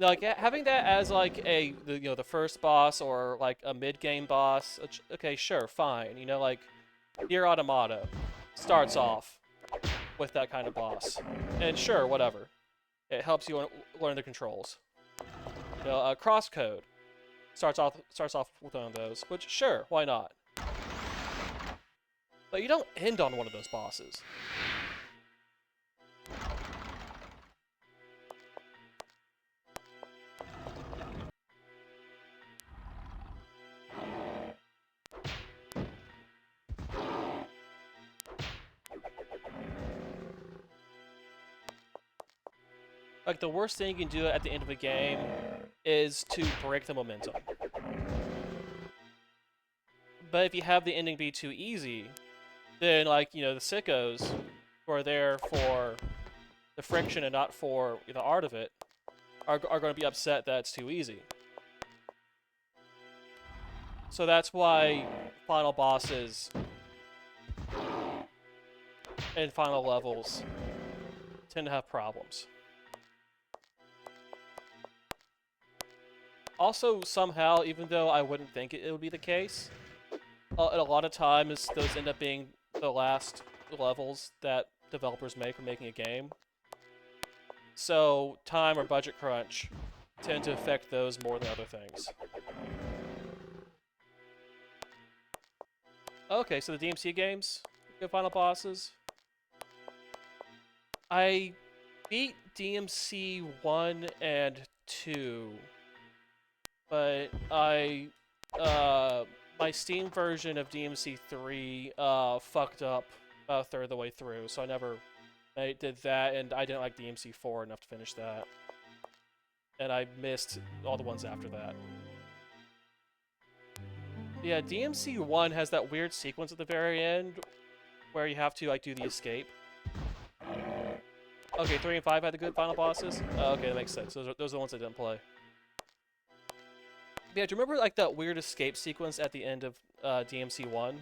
Like, having that as, like, the first boss or, like, a mid-game boss, okay, sure, fine. Like, Nier Automata starts off with that kind of boss. And sure, whatever. It helps you learn the controls. Crosscode starts off with one of those, which, sure, why not? But you don't end on one of those bosses. Like, the worst thing you can do at the end of a game is to break the momentum. But if you have the ending be too easy, then, like, the sickos who are there for the friction and not for the art of it, are going to be upset that it's too easy. So that's why final bosses and final levels tend to have problems. Also, somehow, even though I wouldn't think it would be the case, a lot of times those end up being the last levels that developers make when making a game. So time or budget crunch tend to affect those more than other things. Okay, so the DMC games, good final bosses. I beat DMC 1 and 2, but my Steam version of DMC 3 fucked up about a third of the way through, so I did that, and I didn't like DMC 4 enough to finish that. And I missed all the ones after that. Yeah, DMC 1 has that weird sequence at the very end where you have to like do the escape. Okay, 3 and 5 had the good final bosses? Okay, that makes sense. Those are the ones I didn't play. Yeah, do you remember like that weird escape sequence at the end of DMC 1?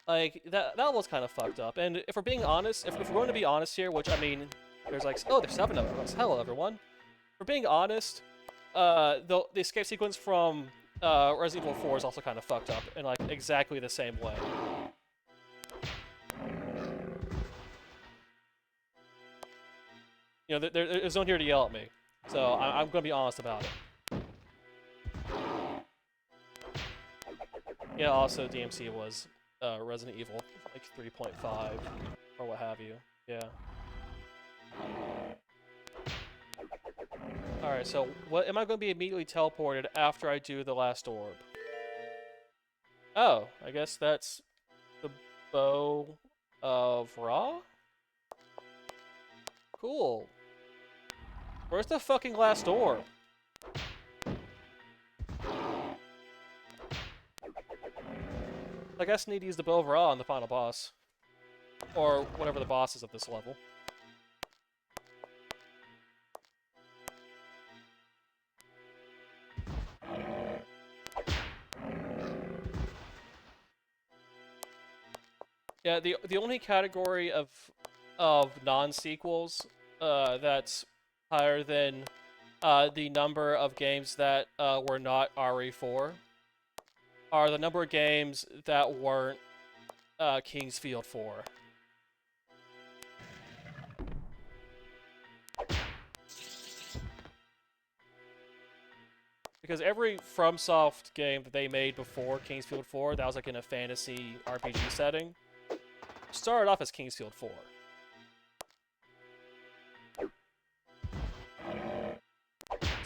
Like, that was kind of fucked up. And if we're being honest, if we're going to be honest here, which, I mean, there's like, oh, there's 7 of them. Hello, everyone. If we're being honest, the escape sequence from Resident Evil 4 is also kind of fucked up in, like, exactly the same way. You know, there's no one here to yell at me, so I'm going to be honest about it. Yeah, also DMC was Resident Evil, like 3.5 or what have you. Yeah. Alright, so what am I going to be immediately teleported after I do the last orb? Oh, I guess that's the Bow of Ra? Cool. Where's the fucking last orb? I guess I need to use the Bow of Ra on the final boss. Or whatever the boss is of this level. Yeah, the only category of non-sequels that's higher than the number of games that were not RE4 are the number of games that weren't King's Field 4. Because every FromSoft game that they made before King's Field 4 that was like in a fantasy RPG setting started off as King's Field 4.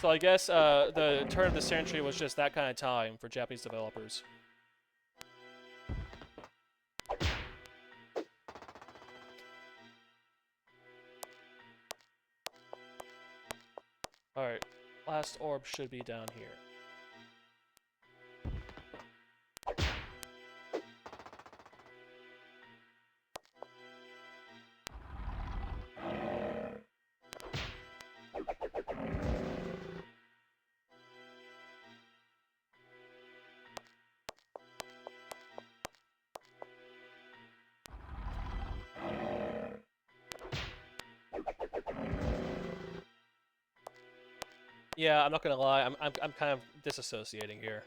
So I guess the turn of the century was just that kind of time for Japanese developers. Alright, last orb should be down here. Yeah, I'm not gonna lie, I'm kind of disassociating here.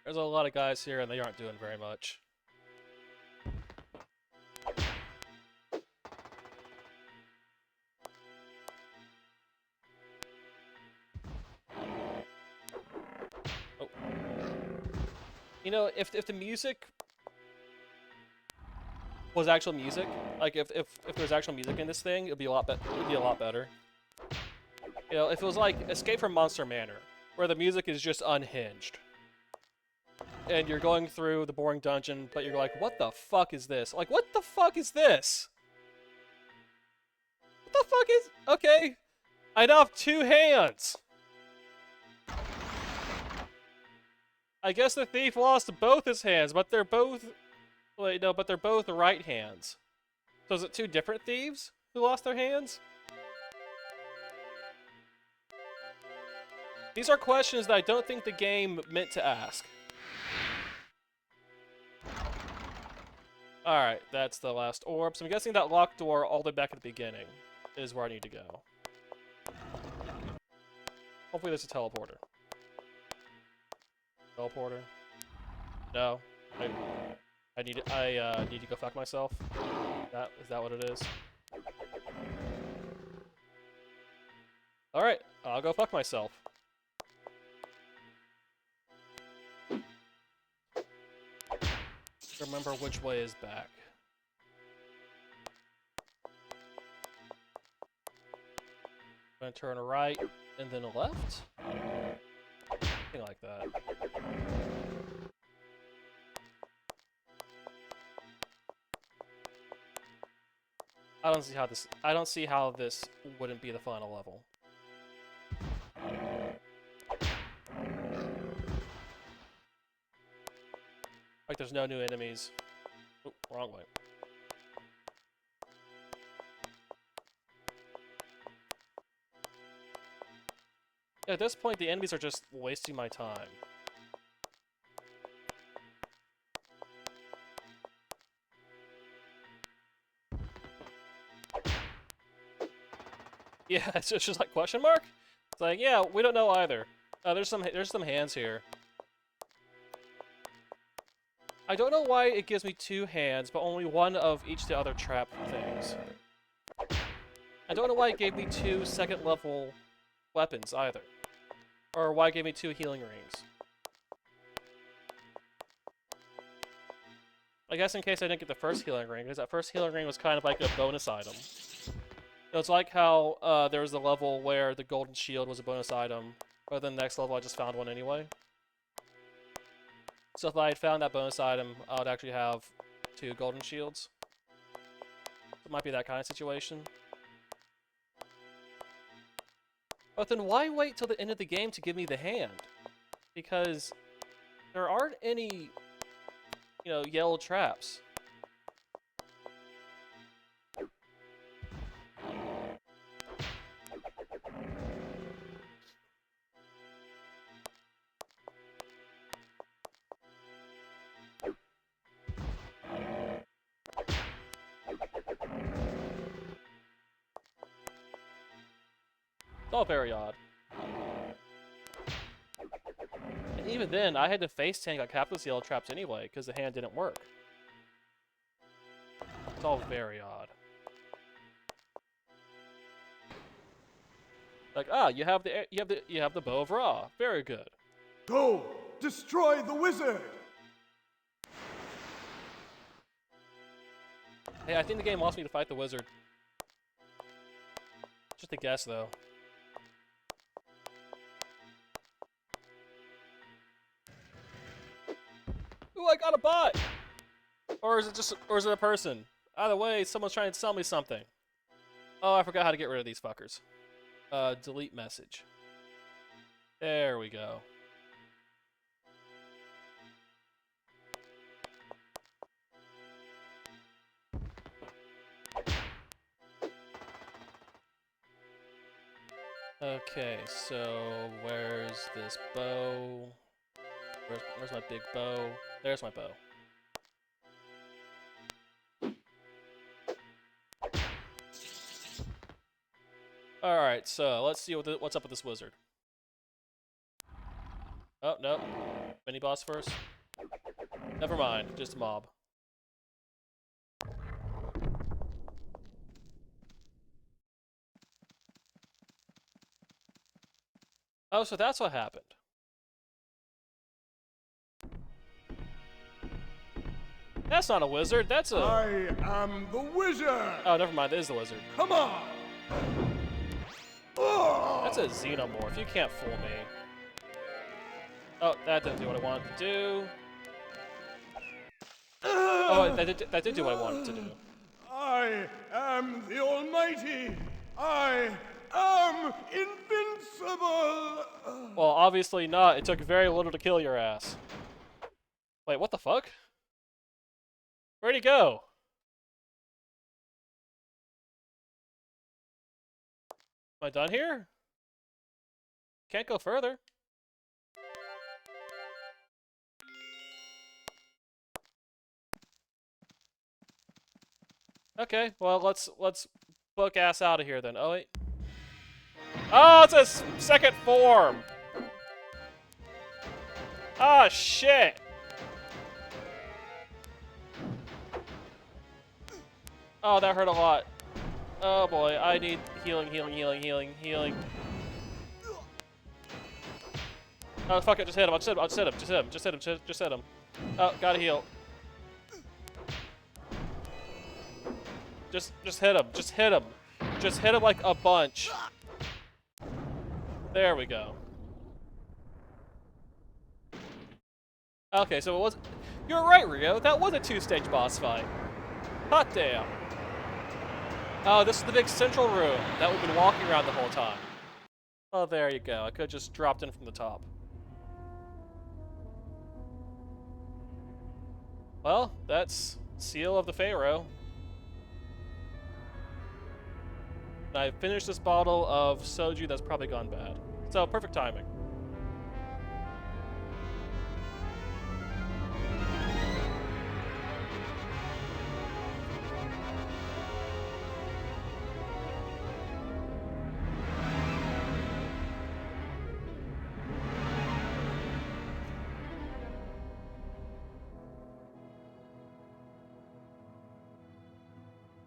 There's a lot of guys here and they aren't doing very much. Oh. You know, if the music was actual music, like if there's actual music in this thing, it'd be a lot better. You know, if it was like Escape from Monster Manor, where the music is just unhinged, and you're going through the boring dungeon, but you're like, what the fuck is this? Like, what the fuck is this? What the fuck is... Okay. I now have 2 hands! I guess the thief lost both his hands, but they're both... Wait, no, but they're both right hands. So is it 2 different thieves who lost their hands? These are questions that I don't think the game meant to ask. Alright, that's the last orb. So I'm guessing that locked door all the way back at the beginning is where I need to go. Hopefully there's a teleporter. Teleporter? No. I need to go fuck myself. Is that what it is? Alright, I'll go fuck myself. Remember which way is back. I'm gonna turn right and then a left? Something like that. I don't see how this wouldn't be the final level. Like there's no new enemies. Oh, wrong way. Yeah, at this point, the enemies are just wasting my time. Yeah, it's just like question mark? It's like, yeah, we don't know either. There's some hands here. I don't know why it gives me 2 hands, but only one of each of the other trap things. I don't know why it gave me 2 second level weapons either. Or why it gave me 2 healing rings. I guess in case I didn't get the first healing ring, because that first healing ring was kind of like a bonus item. It was like how there was a level where the golden shield was a bonus item, but then the next level I just found one anyway. So if I had found that bonus item, I would actually have 2 golden shields. It might be that kind of situation. But then why wait till the end of the game to give me the hand? Because there aren't any, yellow traps. It's all very odd. And even then, I had to face tank like half those yellow traps anyway, because the hand didn't work. It's all very odd. Like, you have the bow of Ra. Very good. Go! Destroy the wizard! Hey, I think the game wants me to fight the wizard. Just a guess, though. Ooh, I got a bot! Or is it a person? Either way, someone's trying to sell me something. Oh, I forgot how to get rid of these fuckers. Delete message. There we go. Okay, so where's this bow? Where's my big bow? There's my bow. Alright, so let's see what's up with this wizard. Oh, no. Mini-boss first. Never mind, just a mob. Oh, so that's what happened. That's not a wizard, that's a... I am the wizard! Oh, never mind, it is the wizard. Come on! That's a xenomorph, you can't fool me. Oh, that didn't do what I wanted to do. Oh, that did do what I wanted to do. I am the Almighty! I am invincible! Well, obviously not. It took very little to kill your ass. Wait, what the fuck? Where'd he go? Am I done here? Can't go further. Okay, well let's book ass out of here then. Oh wait. Oh, it's a second form. Ah, shit. Oh, that hurt a lot. Oh boy, I need healing. Oh fuck it, just hit him. Just hit him. Oh, gotta heal. Just hit him. Just hit him. Just hit him like a bunch. There we go. Okay, so it was. You're right, Rio. That was a 2-stage boss fight. Hot damn. Oh, this is the big central room that we've been walking around the whole time. Oh, there you go. I could have just dropped in from the top. Well, that's Seal of the Pharaoh. I finished this bottle of soju that's probably gone bad. So, perfect timing.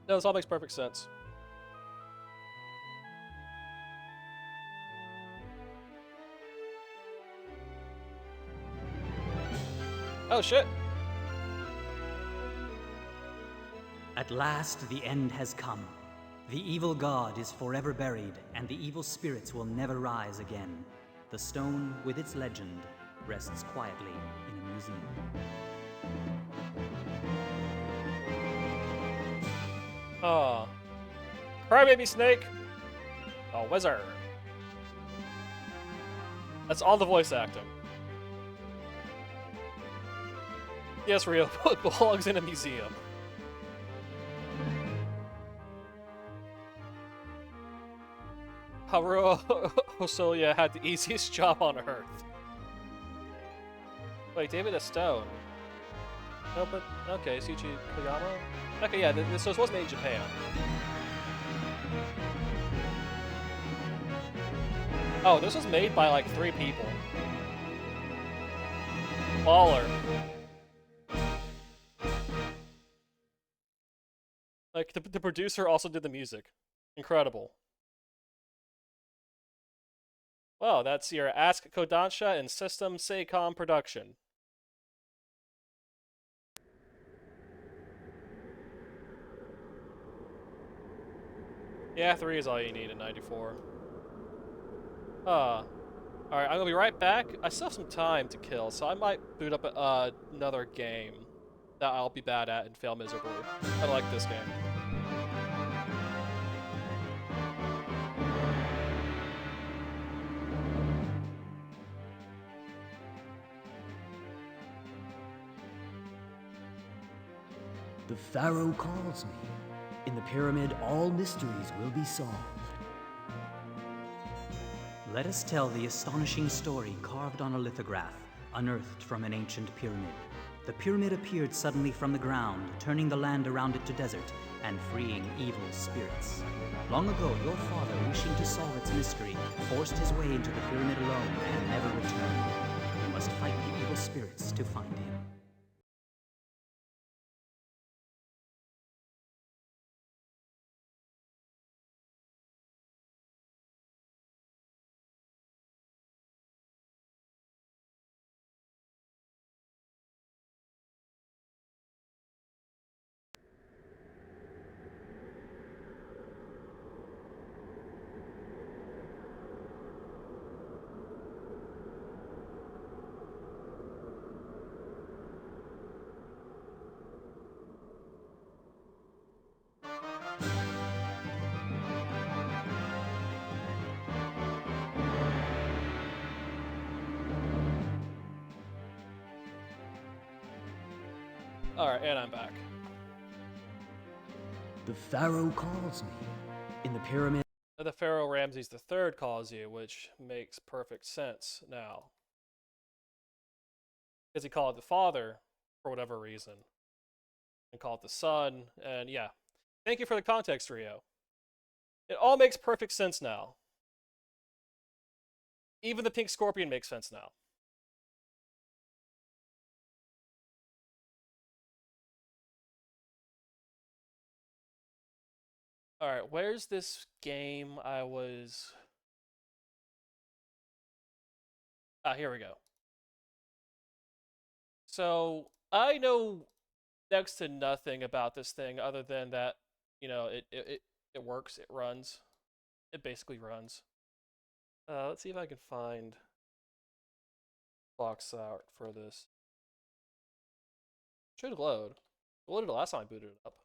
No, this all makes perfect sense. Oh shit. At last, the end has come. The evil god is forever buried, and the evil spirits will never rise again. The stone, with its legend, rests quietly in a museum. Oh. Crybaby Snake! Oh, wizard. That's all the voice acting. Yes, Rio belongs in a museum. Haruo Hosoya had the easiest job on Earth. Wait, David a stone. No, but okay, Suichi Koyama? Okay, yeah, so this was made in Japan. Oh, this was made by like 3 people. Baller. Like, the producer also did the music. Incredible. Well, that's your Ask Kodansha and System Seicom production. Yeah, 3 is all you need in 94. Alright, I'm gonna be right back. I still have some time to kill, so I might boot up another game that I'll be bad at and fail miserably. I like this game. The Pharaoh calls me. In the pyramid, all mysteries will be solved. Let us tell the astonishing story carved on a lithograph, unearthed from an ancient pyramid. The pyramid appeared suddenly from the ground, turning the land around it to desert and freeing evil spirits. Long ago, your father, wishing to solve its mystery, forced his way into the pyramid alone and never returned. You must fight the evil spirits to find him. Alright, and I'm back. The Pharaoh calls me. In the pyramid. The Pharaoh Ramses III calls you, which makes perfect sense now. Because he called it the father for whatever reason. And called it the son, and yeah. Thank you for the context, Rio. It all makes perfect sense now. Even the pink scorpion makes sense now. Alright, where's this game I was... Ah, here we go. So, I know next to nothing about this thing other than that, you know, it works, it runs. It basically runs. Let's see if I can find box art for this. Should load. It loaded the last time I booted it up.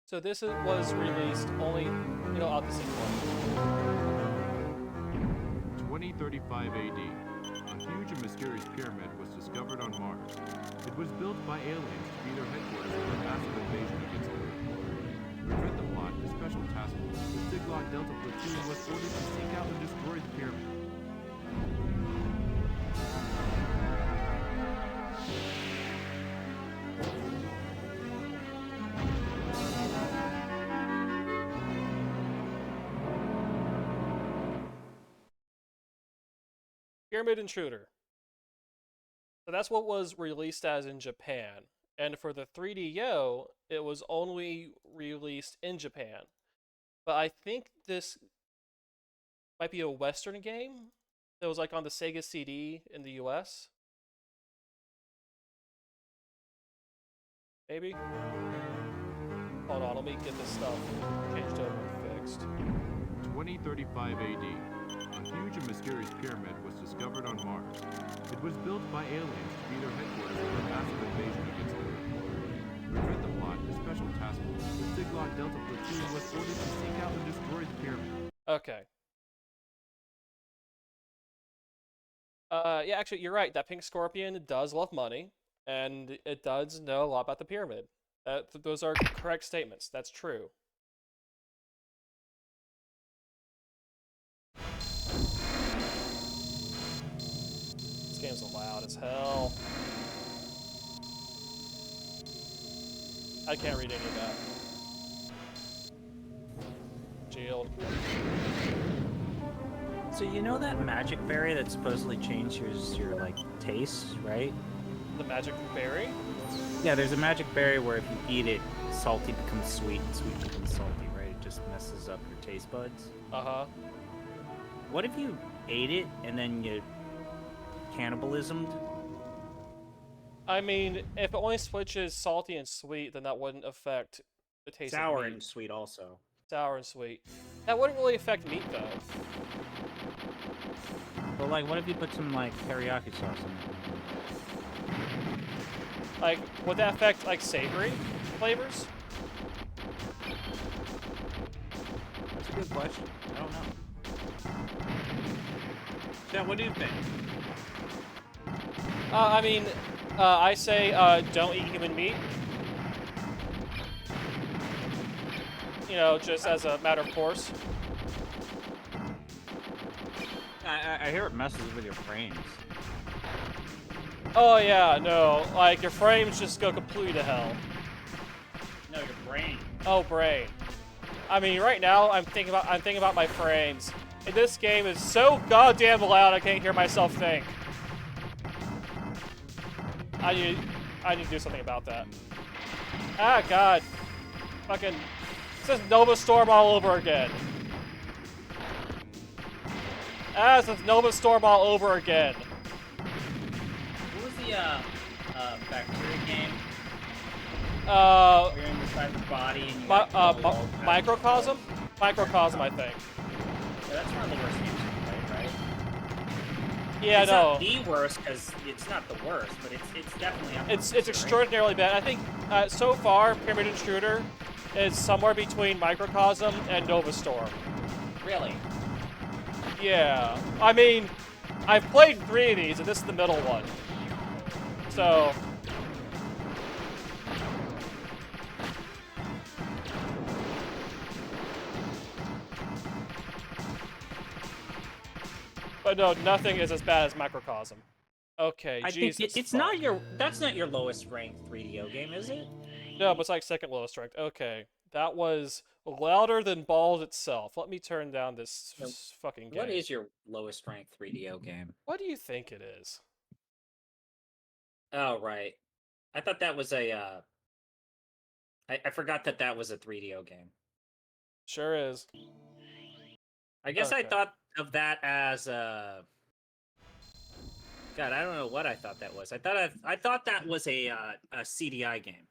So this was released only, you know, out the same way. 2035 AD, a huge and mysterious pyramid was discovered on Mars. It was built by aliens to be their headquarters for a massive invasion against Earth. To prevent the plot, a special task force, the Ziglot Delta Platoon, was ordered to seek out and destroy the pyramid. Pyramid Intruder. So that's what was released as in Japan. And for the 3DO, it was only released in Japan. But I think this might be a Western game that was like on the Sega CD in the US. Maybe? Hold on, let me get this stuff changed over and fixed. 2035 AD, a huge and mysterious pyramid was discovered on Mars. It was built by aliens to be their headquarters for a massive invasion against Earth. To prevent the plot, a special task force, the Ziglot Delta Platoon, was ordered to seek out and destroy the pyramid. Okay. Yeah, actually, you're right. That pink scorpion does love money, and it does know a lot about the pyramid. Those are correct statements. That's true. This game's loud as hell. I can't read any of that. Shield. So you know that magic berry that supposedly changes your like taste, right? The magic berry? Yeah, there's a magic berry where if you eat it, salty becomes sweet and sweet becomes salty, right? It just messes up your taste buds. Uh-huh. What if you ate it and then you cannibalismed? I mean, if it only switches salty and sweet, then that wouldn't affect the taste of Sour meat. and sweet also. Sour and sweet. That wouldn't really affect meat, though. But like, what if you put some like teriyaki sauce in it? Like, would that affect, like, savory flavors? That's a good question. I don't know. Chad, what do you think? I mean, I say, don't eat human meat. You know, just as a matter of course. I hear it messes with your frames. Oh yeah, no, like your frames just go completely to hell. No, your brain. Oh, brain. I mean, right now I'm thinking about my frames. And this game is so goddamn loud I can't hear myself think. I need to do something about that. Ah, God. Fucking. This is Nova Storm all over again. Ah, this is Nova Storm all over again. What was the bacteria game? Where you're inside the body and you Microcosm? Microcosm, I think. Yeah, that's one of the worst games you can play, right? Yeah, it's no. not the worst because it's not the worst, but it's definitely up It's there, right? extraordinarily bad. I think so far, Pyramid Intruder is somewhere between Microcosm and Nova Storm. Really. Yeah, I mean, I've played 3 of these, and this is the middle one. So. But no, nothing is as bad as Macrocosm. Okay, I think Jesus. it's fuck. not your. That's not your lowest ranked 3DO game, is it? No, but it's like second lowest ranked. Okay, that was louder than balls itself. Let me turn down this No, fucking game. What is your lowest ranked 3DO game? What do you think it is? Oh right, I thought that was a. I forgot that that was a 3DO game. Sure is. I guess I Okay. thought of that as God, I don't know what I thought that was. I thought that was a CDI game.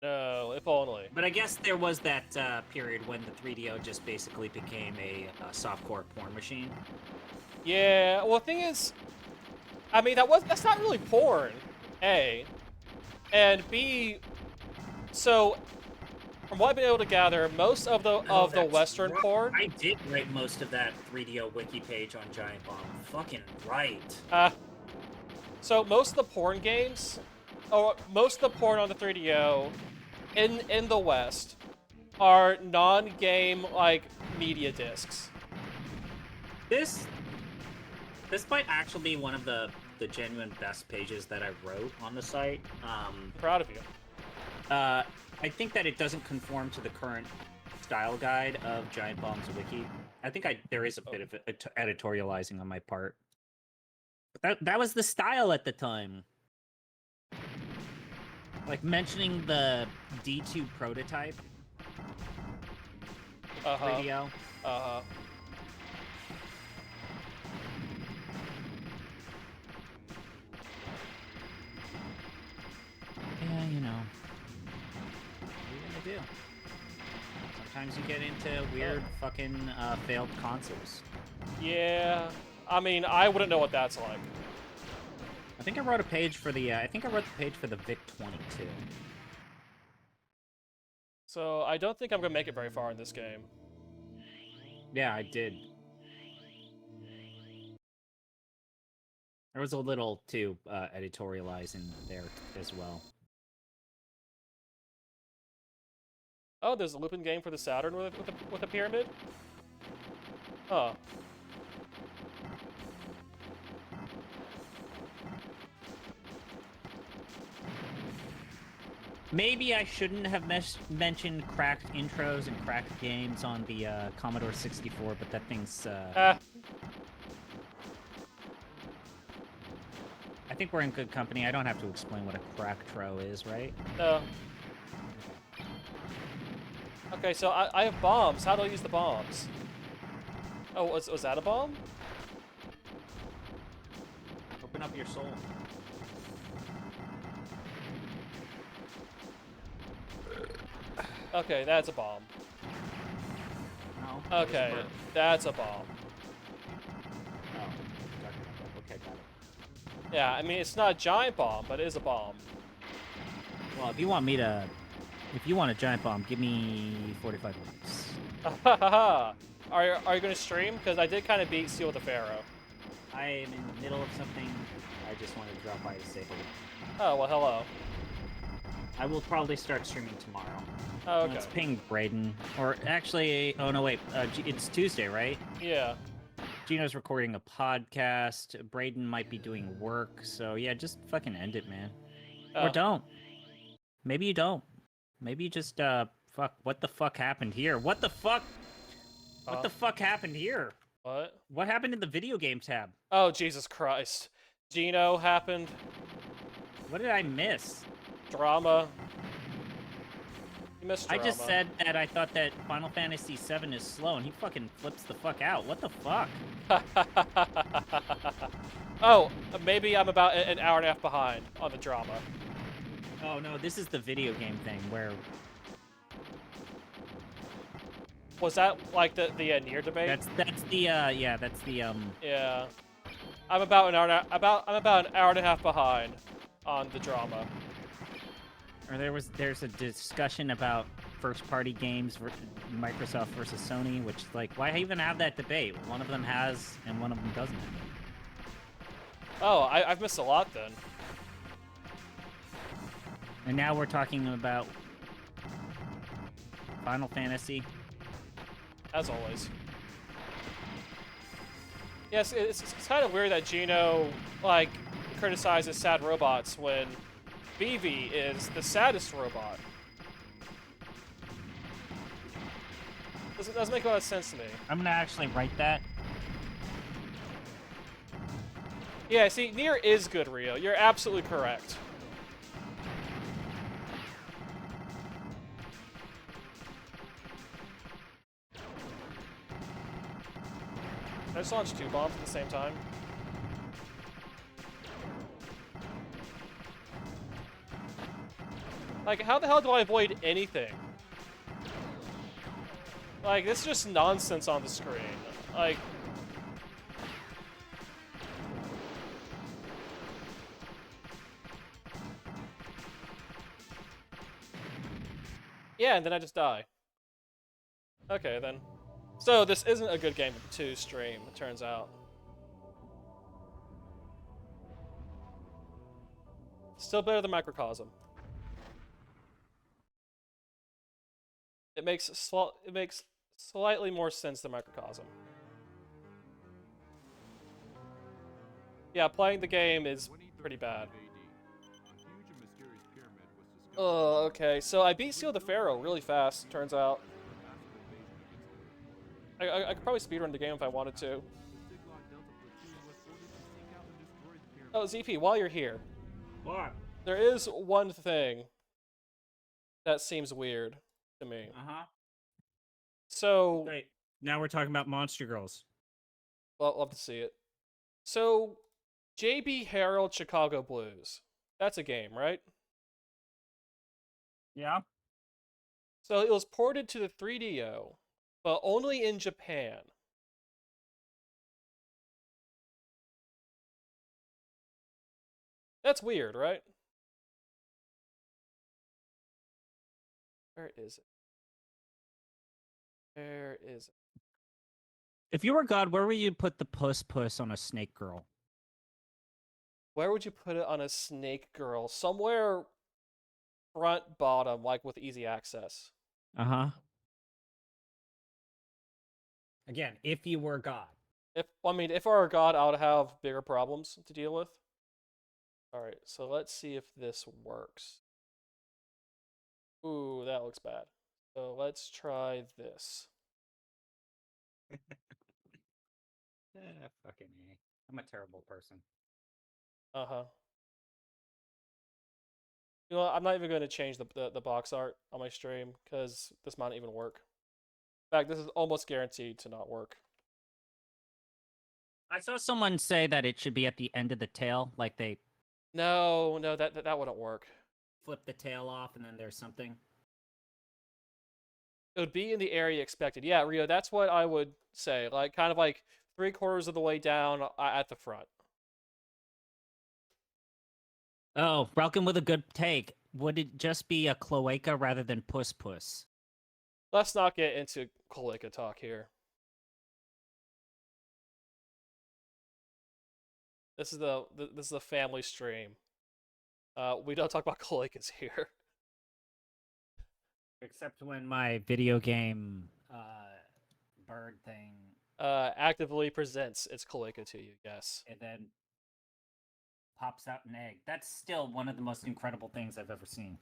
No, if only. But I guess there was that period when the 3DO just basically became a softcore porn machine. Yeah. Well, the thing is, I mean, that's not really porn. A, and B. So, from what I've been able to gather, most of the That's Western right. porn. I did write most of that 3DO wiki page on Giant Bomb. Fucking right. So most of the porn games, or most of the porn on the 3DO, in the West, are non-game like media discs. This might actually be one of the genuine best pages that I wrote on the site. I'm proud of you. I think that it doesn't conform to the current style guide of Giant Bomb's wiki. I think there is a bit of editorializing on my part. But that was the style at the time. Like mentioning the D2 prototype. 3DO. Yeah, you know. What are you gonna do? Sometimes you get into weird fucking failed consoles. Yeah. I mean, I wouldn't know what that's like. I think I wrote a page for the Vic 20 too. So I don't think I'm gonna make it very far in this game. Yeah, I did. There was a little too editorializing there as well. Oh, there's a Lupin game for the Saturn with a pyramid. Huh. Maybe I shouldn't have mentioned cracked intros and cracked games on the Commodore 64, but that thing's... I think we're in good company. I don't have to explain what a cracktro is, right? No. Okay, so I have bombs. How do I use the bombs? Oh, was that a bomb? Open up your soul. Okay, that's a bomb. No. Okay, that's a bomb. Oh, okay, got it. Yeah, I mean, it's not a giant bomb, but it is a bomb. Well, if you want a giant bomb, give me 45 minutes. Are you gonna stream? Because I did kind of beat Seal the Pharaoh. I am in the middle of something. I just wanted to drop by to say Oh, hello. well, hello. I will probably start streaming tomorrow. Oh, okay. Let's ping Braden. Or actually, oh no, wait. It's Tuesday, right? Yeah. Gino's recording a podcast. Braden might be doing work. So yeah, just fucking end it, man. Or don't. Maybe you don't. Maybe you just, fuck. What the fuck happened here? What the fuck? What the fuck happened here? What? What happened in the video game tab? Oh, Jesus Christ. Gino happened. What did I miss? Drama. You missed drama. I just said that I thought that Final Fantasy VII is slow, and he fucking flips the fuck out. What the fuck? Oh, maybe I'm about an hour and a half behind on the drama. Oh no, this is the video game thing where... Was that like the near debate? That's the, yeah, that's the, Yeah. I'm about an hour I'm about an hour and a half behind on the drama. Or there's a discussion about first party games, Microsoft versus Sony, which like why even have that debate? One of them has and one of them doesn't. Oh, I've missed a lot then. And now we're talking about Final Fantasy. As always. Yes, it's kind of weird that Gino, like, criticizes sad robots when Vivi is the saddest robot. Doesn't make a lot of sense to me. I'm gonna actually write that. Yeah, see, Nier is good, Rio. You're absolutely correct. I just launched 2 bombs at the same time. Like, how the hell do I avoid anything? Like, this is just nonsense on the screen. Like... Yeah, and then I just die. Okay, then. So, this isn't a good game to stream, it turns out. Still better than Microcosm. It makes slightly more sense than Microcosm. Yeah, playing the game is pretty bad. Oh, okay. So I beat Seal the Pharaoh really fast, turns out. I could probably speedrun the game if I wanted to. Oh, ZP, while you're here. What? There is one thing that seems weird to me. Uh-huh. So... Great. Now we're talking about Monster Girls. Well, love to see it. So, JB Harold Chicago Blues. That's a game, right? Yeah. So it was ported to the 3DO, but only in Japan. That's weird, right? Where is it? Where is it? If you were God, where would you put the puss on a snake girl? Where would you put it on a snake girl? Somewhere front bottom, like with easy access. Uh-huh. Again, if you were God. If I were God, I would have bigger problems to deal with. Alright, so let's see if this works. Ooh, that looks bad. So let's try this. Fucking A. I'm a terrible person. Uh-huh. You know what? I'm not even going to change the box art on my stream, because this might not even work. In fact, this is almost guaranteed to not work. I saw someone say that it should be at the end of the tail, like they No, that wouldn't work. flip the tail off and then there's something. It would be in the area expected. Yeah, Rio, that's what I would say. Like, kind of like 3/4 of the way down at the front. Oh, Welcome with a good take. Would it just be a cloaca rather than puss? Let's not get into cloaca talk here. This is the family stream. We don't talk about cloacas here. Except when my video game bird thing Actively presents its cloaca to you, yes. and then pops out an egg. That's still one of the most incredible things I've ever seen.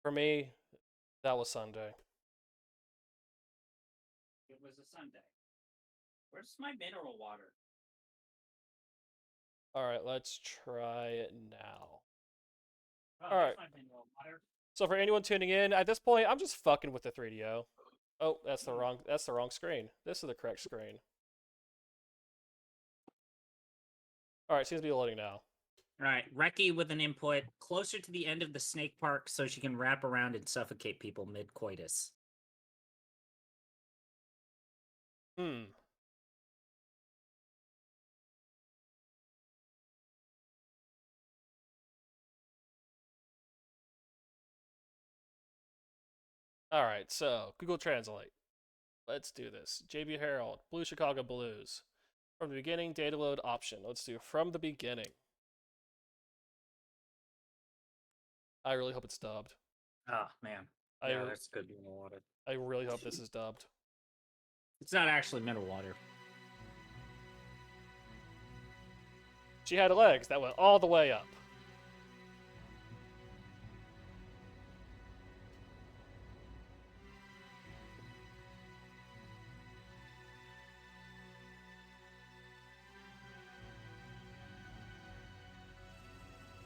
For me, that was Sunday. It was a Sunday. Where's my mineral water? Alright, let's try it now. Oh, All right. there's my mineral water. So for anyone tuning in, at this point, I'm just fucking with the 3DO. Oh, that's the wrong screen. This is the correct screen. Alright, seems to be loading now. Alright, Reki with an input closer to the end of the snake park so she can wrap around and suffocate people mid-coitus. Alright, so Google Translate. Let's do this. JB Herald, Blue Chicago Blues. From the beginning, data load option. Let's do from the beginning. I really hope it's dubbed. Oh man. Yeah, that's good. Water. I really hope this is dubbed. It's not actually mineral water. She had legs that went all the way up.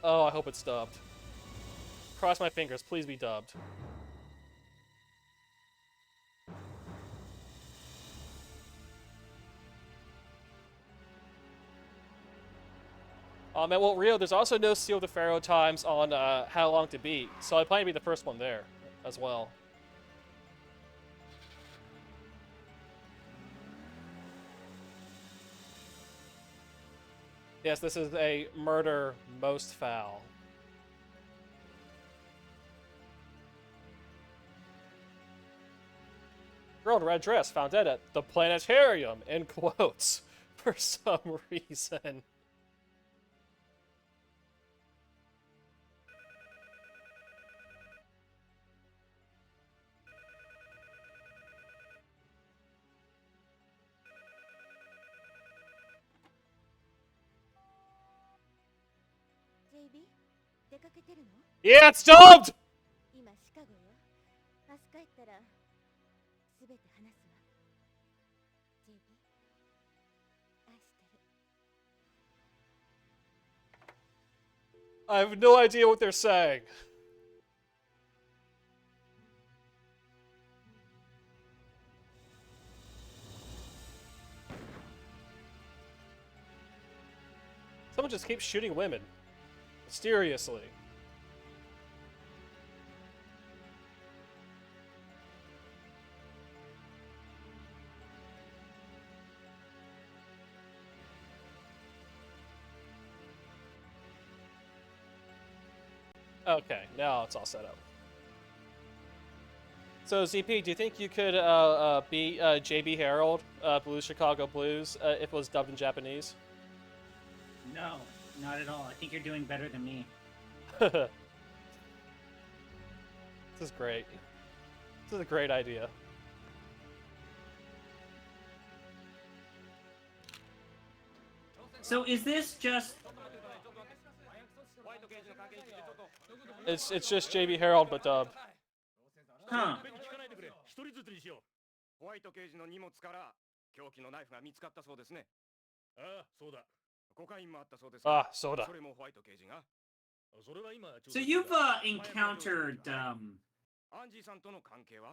Oh, I hope it's dubbed. Cross my fingers, please be dubbed. Man, well, Rio, there's also no Seal the Pharaoh times on How Long to Beat, so I plan to be the first one there as well. Yes, this is a murder most foul. Girl in red dress found dead at the planetarium, in quotes, for some reason. JB 出かけてるの Yeah, it's dubbed! 今シカゴよ明日帰ったらすべて話すわ JB 愛してる I have no idea what they're saying. Someone just keeps shooting women. Mysteriously. Okay, now it's all set up. So, ZP, do you think you could beat JB Harold, Blues Chicago Blues, if it was dubbed in Japanese? No, not at all. I think you're doing better than me. This is great. This is a great idea. So is this just... It's just JB Harold but dubbed. Huh. ホワイト刑事の荷物から凶器のナイフが見つかったそうですね。ああ、そうだ。コカインもあったそうです。あ、そうだ。それもホワイト刑事が。それは今。So you've encountered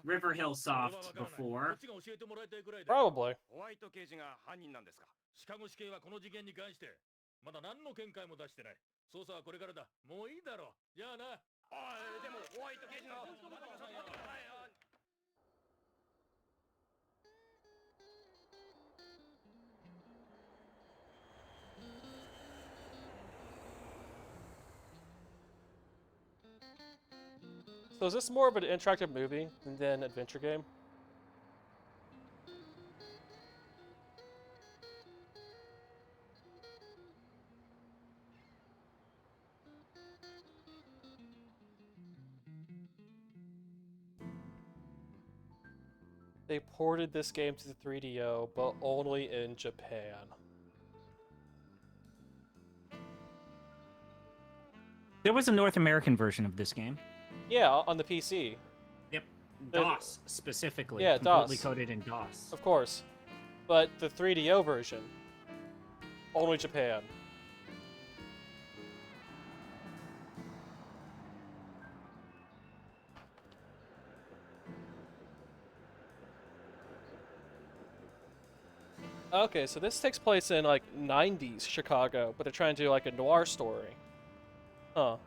River Hill Soft before. Probably. ホワイト刑事が犯人なんですか。シカゴ市警はこの事件に関してまだ何の見解も出してない。捜査はこれからだ。もういいだろう。じゃあな。でもホワイト刑事の。So is this more of an interactive movie than an adventure game? They ported this game to the 3DO, but only in Japan. There was a North American version of this game. Yeah, on the PC. Yep. DOS, specifically. Yeah, completely DOS. coded in DOS. Of course. But the 3DO version, only Japan. Okay, so this takes place in, like, 90s Chicago, but they're trying to do, like, a noir story. Huh.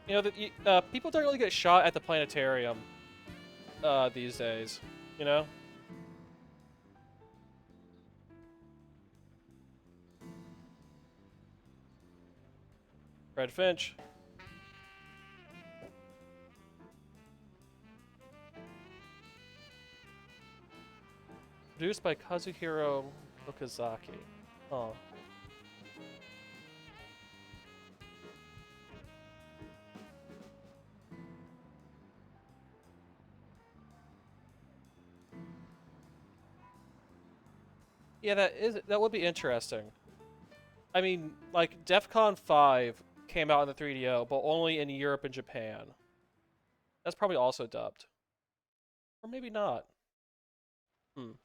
You know, people don't really get shot at the planetarium these days, you know? Red Finch. Produced by Kazuhiro Okazaki. Oh. Yeah, that would be interesting. I mean, like DEFCON 5 came out in the 3DO, but only in Europe and Japan. That's probably also dubbed. Or maybe not. Hmm.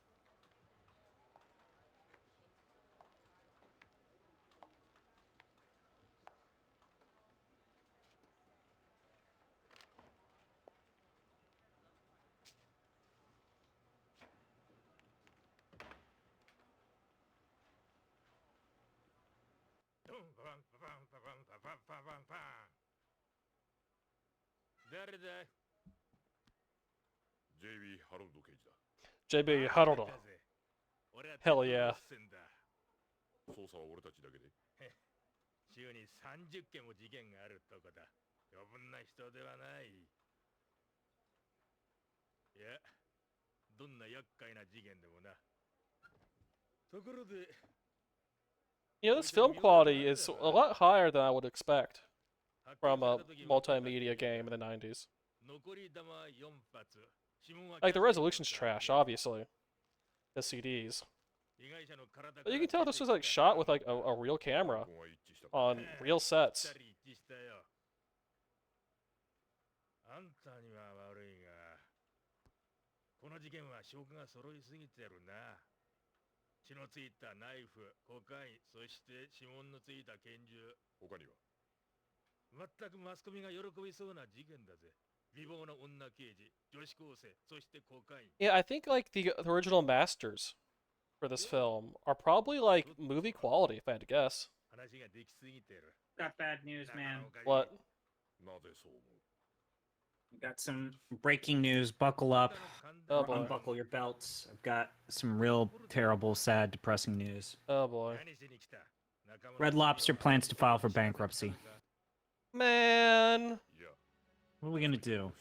JB ハロルド刑事だ。 JB Haruto. Hell yeah. 捜査は俺たちだけで。週に30件も事件があるとこだ。余分な人ではない。いや、どんな厄介な事件でもな。ところで。You know, this film quality is a lot higher than I would expect from a multimedia game in the 90s. Like, the resolution's trash, obviously. The CDs. But you can tell this was, like, shot with, like, a real camera on real sets. あんたには悪いが、この事件は証拠が揃いすぎてるな。血のついたナイフ、コカイン、そして指紋のついた拳銃。他には全くマスコミが喜びそうな事件だぜ。美貌な女刑事、女子高生、そしてコカイン。Yeah, I think, like, the original masters for this film are probably, like, movie quality, if I had to guess. 話ができすぎてる。 Got bad news, man. What? なぜそう思う Got some breaking news. Buckle up. Oh, Or boy. unbuckle your belts. I've got some real terrible, sad, depressing news. Oh, boy. Red Lobster plans to file for bankruptcy. Man! What are we gonna do?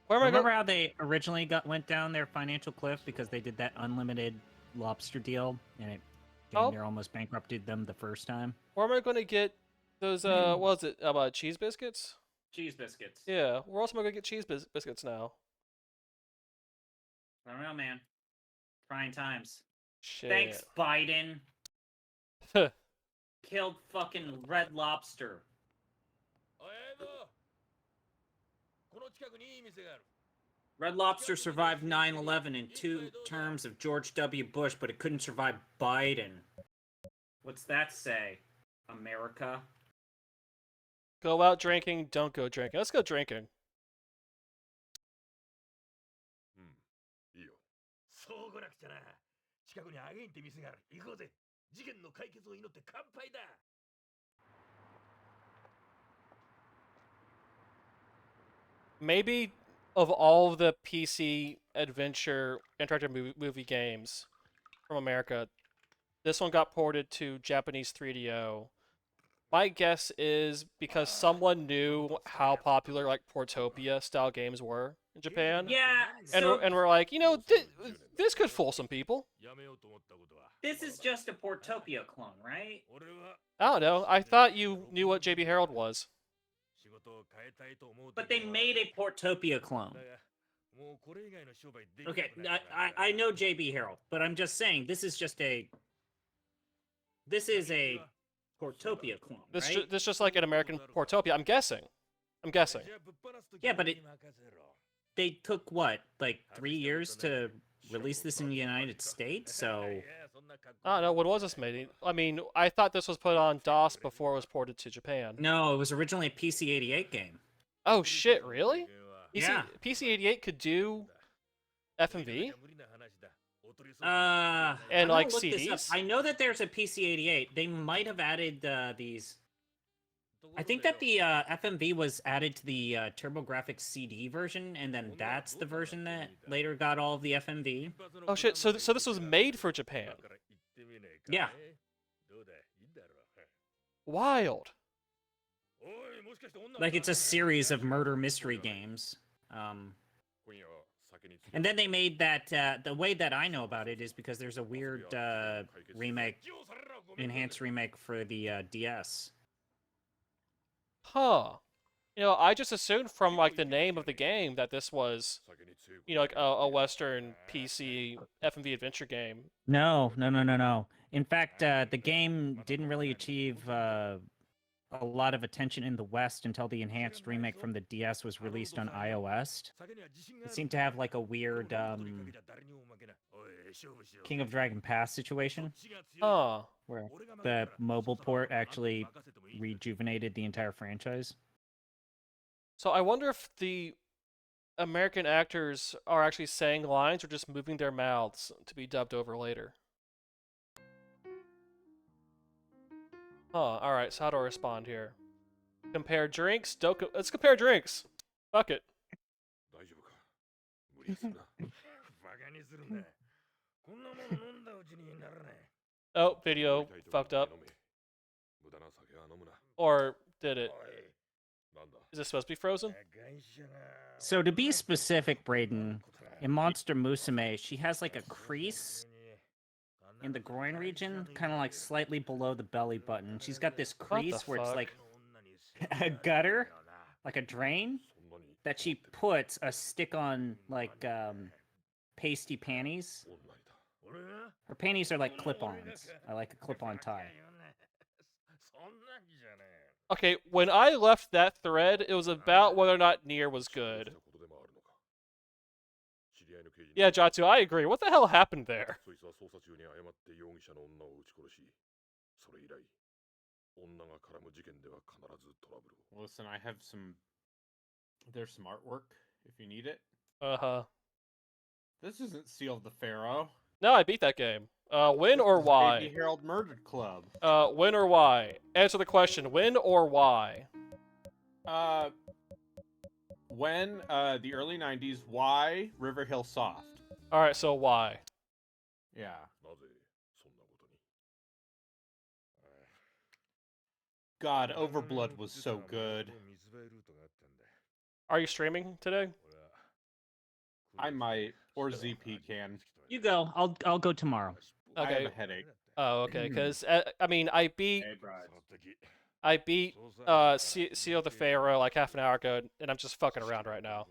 Where am I Remember going? how they originally went down their financial cliff because they did that unlimited lobster deal and it damn near almost bankrupted them the first time? Where am I going to get those, what was it, cheese biscuits? Cheese biscuits. Yeah, where else am I going to get cheese biscuits now? I don't know, man. Trying times. Shit. Thanks, Biden. Killed fucking Red Lobster. Red Lobster survived 9/11 and 2 terms of George W. Bush, but it couldn't survive Biden. What's that say, America? Go out drinking, don't go drinking. Let's go drinking. いいよ。そうこなくちゃな。近くにアゲインって店がある。行こうぜ。事件の解決を祈って乾杯だ。 Maybe of all of the PC adventure interactive movie games from America, this one got ported to Japanese 3DO. My guess is because someone knew how popular like Portopia style games were in Japan. Yeah, and we're like, you know, this could fool some people. This is just a Portopia clone, right? I don't know. I thought you knew what JB Harold was. But they made a Portopia clone. Okay, I know JB Harold, but I'm just saying this is just a... This is a Portopia clone, right? This just like an American Portopia. I'm guessing. Yeah, but they took, what, like 3 years to release this in the United States, so... I don't know, when was this made? I mean, I thought this was put on DOS before it was ported to Japan. No, it was originally a PC-88 game. Oh shit, really? Yeah. PC-88 could do FMV? And like look this up. CDs? I know that there's a PC-88. They might have added these... I think that the FMV was added to the TurboGrafx CD version, and then that's the version that later got all of the FMV. Oh shit, so this was made for Japan? Yeah. Wild. Like, it's a series of murder mystery games. And then they made that. The way that I know about it is because there's a weird remake, enhanced remake for the DS. Huh. I just assumed from like the name of the game that this was, like a Western PC FMV adventure game. No. In fact, the game didn't really achieve a lot of attention in the West until the enhanced remake from the DS was released on iOS. It seemed to have like a weird King of Dragon Pass situation. Huh. Where the mobile port actually rejuvenated the entire franchise. So I wonder if the American actors are actually saying lines or just moving their mouths to be dubbed over later. Huh, alright, so how do I respond here? Compare drinks? Let's compare drinks! Fuck it. Oh, video fucked up. Or did it? Is this supposed to be frozen? So to be specific, Braden, in Monster Musume, she has like a crease in the groin region, kind of like slightly below the belly button. She's got this crease where it's like a gutter, like a drain, that she puts a stick-on like pasty panties. Her panties are like clip-ons. I like a clip-on tie. Okay, when I left that thread, it was about whether or not Nier was good. Yeah, Jatsu, I agree. What the hell happened there? Listen, I have some... There's some artwork, if you need it. Uh-huh. This isn't Seal of the Pharaoh. No, I beat that game. Win or why? Baby Harold Murdered Club. Win or why? Answer the question. Win or why? When, the early 90s, why River Hill Soft? Alright, so why? Yeah. God, Overblood was so good. Are you streaming today? I might, or ZP can. You go. I'll go tomorrow. Okay. I have a headache. Oh, okay. Because I mean, I beat Seal the Pharaoh like half an hour ago, and I'm just fucking around right now.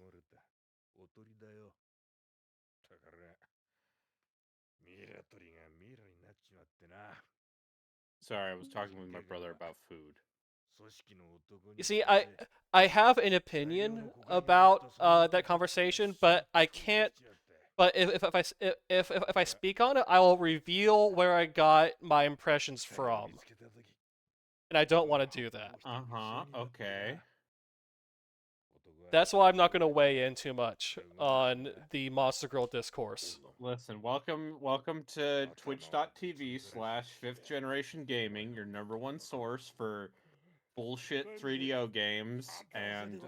Sorry, I was talking with my brother about food. You see, I have an opinion about that conversation, but I can't. But if I speak on it, I will reveal where I got my impressions from, and I don't want to do that. Okay. That's why I'm not going to weigh in too much on the Monster Girl discourse. Listen, welcome to twitch.tv/5th Generation Gaming, your #1 source for bullshit 3DO games and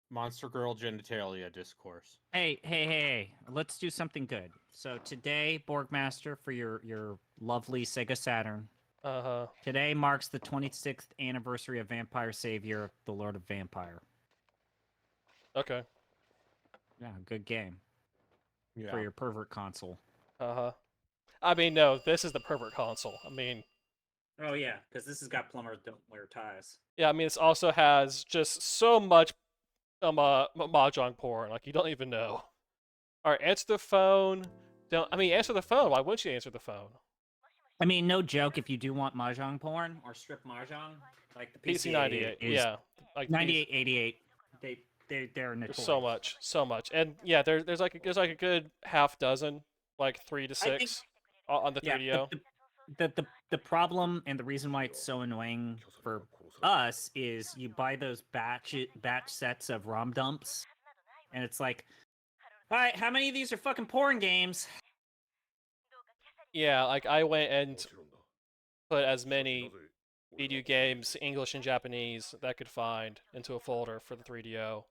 Monster Girl genitalia discourse. Hey, let's do something good. So today, Borgmaster, for your lovely Sega Saturn. Today marks the 26th anniversary of Vampire Savior, The Lord of Vampire. Okay. Yeah, good game. Yeah. For your pervert console. I mean, no, this is the pervert console. I mean... Oh yeah, because this has got plumbers don't wear ties. Yeah, I mean, this also has just so much mahjong porn, like you don't even know. Alright, answer the phone. Answer the phone. Why wouldn't you answer the phone? I mean, no joke, if you do want mahjong porn, or strip mahjong, like the PC-98, yeah. Like 98, 88, they're notorious. So much. And yeah, there's like a good half dozen, like 3 to 6 on the 3DO. The problem and the reason why it's so annoying for us is you buy those batch sets of ROM dumps, and it's like, all right, how many of these are fucking porn games? Yeah, like I went and put as many video games, English and Japanese, that I could find into a folder for the 3DO.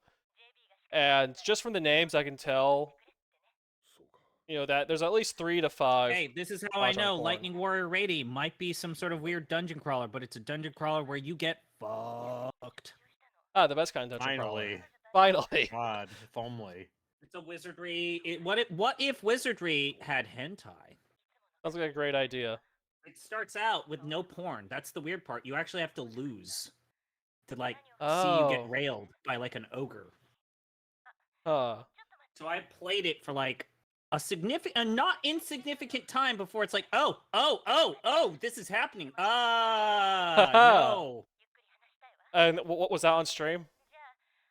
And just from the names, I can tell, that there's at least 3 to 5. Hey, this is how I know Lightning Warrior Rady might be some sort of weird dungeon crawler, but it's a dungeon crawler where you get fucked. Ah, the best kind of dungeon crawler. Finally. God, if only. It's a wizardry. What if wizardry had hentai? Sounds like a great idea. It starts out with no porn. That's the weird part. You actually have to lose to like see you get Oh. railed by like an ogre. Huh. So I played it for like a not insignificant time before it's like, oh, this is happening. No. And what was that on stream?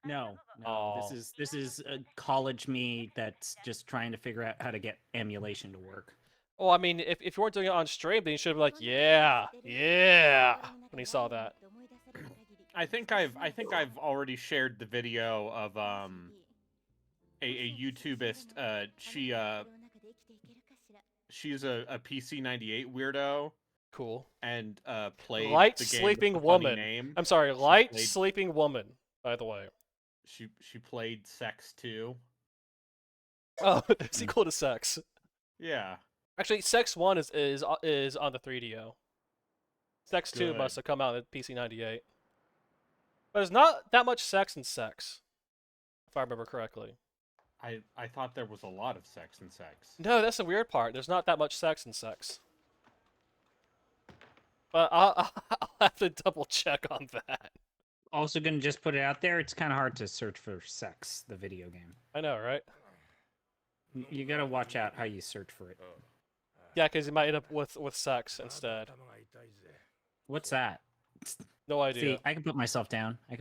No. Oh. This is college me that's just trying to figure out how to get emulation to work. Well, I mean, if you weren't doing it on stream, then you should have been like, yeah, when he saw that. I think I've already shared the video of a YouTubist. She's a PC98 weirdo. Cool. And played Light the game Sleeping with the funny Woman. name. I'm sorry, Light Sleeping Woman, by the way. She played Sex 2. Oh, the sequel to Sex. Yeah. Actually, Sex 1 is on the 3DO. Sex 2 must have come out at PC98. But there's not that much sex in Sex, if I remember correctly. I thought there was a lot of sex in Sex. No, that's the weird part. There's not that much sex in Sex. But I'll have to double check on that. Also gonna just put it out there, it's kind of hard to search for Sex, the video game. I know, right? You gotta watch out how you search for it. Yeah, because you might end up with sex instead. What's that? No idea. See, I can put myself down. Hey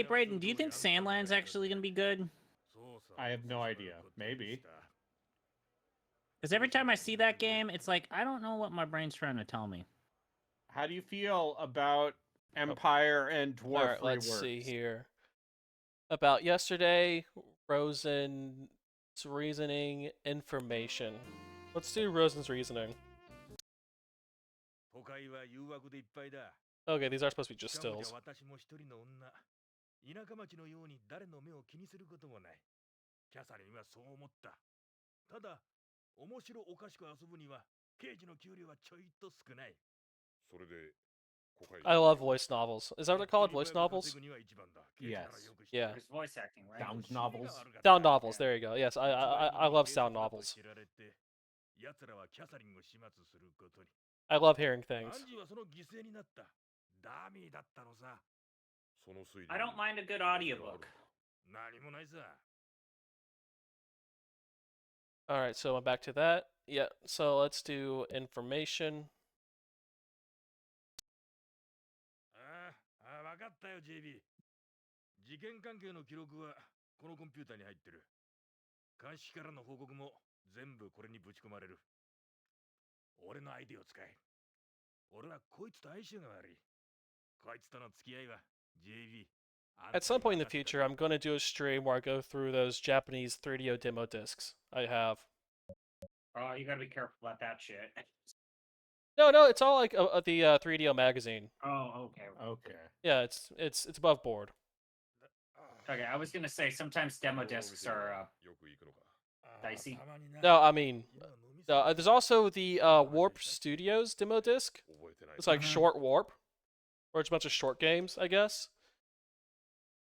Brayden, do you think Sandland's actually gonna be good? I have no idea. Maybe. Because every time I see that game, it's like, I don't know what my brain's trying to tell me. How do you feel about Empire and Dwarf Alright, let's see here. About yesterday, Rosen's reasoning information. Let's do Rosen's reasoning. Okay, these are supposed to be just stills. 田舎町のように誰の目を気にすることもない。キャサリンはそう思った。ただ、面白おかしく遊ぶには、刑事の給料はちょいと少ない。それで、I love voice novels. Is that what they're called? Voice novels? Yes. Yeah. There's voice acting, right? Sound novels. Sound novels. There you go. Yes, I love sound novels. I love hearing things. I don't mind a good audiobook. Alright, so I'm back to that. Yeah, so let's do information. わかったよ JB。事件関係の記録はこのコンピューターに入ってる。監視からの報告も全部これにぶち込まれる。俺のアイディを使え。俺はこいつと相性が悪い。こいつとの付き合いは JB。At some point in the future, I'm going to do a stream where I go through those Japanese 3DO demo discs I have. Oh, you gotta be careful about that shit. No, it's all like the 3DO magazine. Oh, okay. Okay. Yeah, it's above board. Okay, I was gonna say sometimes demo discs are dicey. No, I mean, there's also the Warp Studios demo disc. It's like short Warp, where it's a bunch of short games, I guess.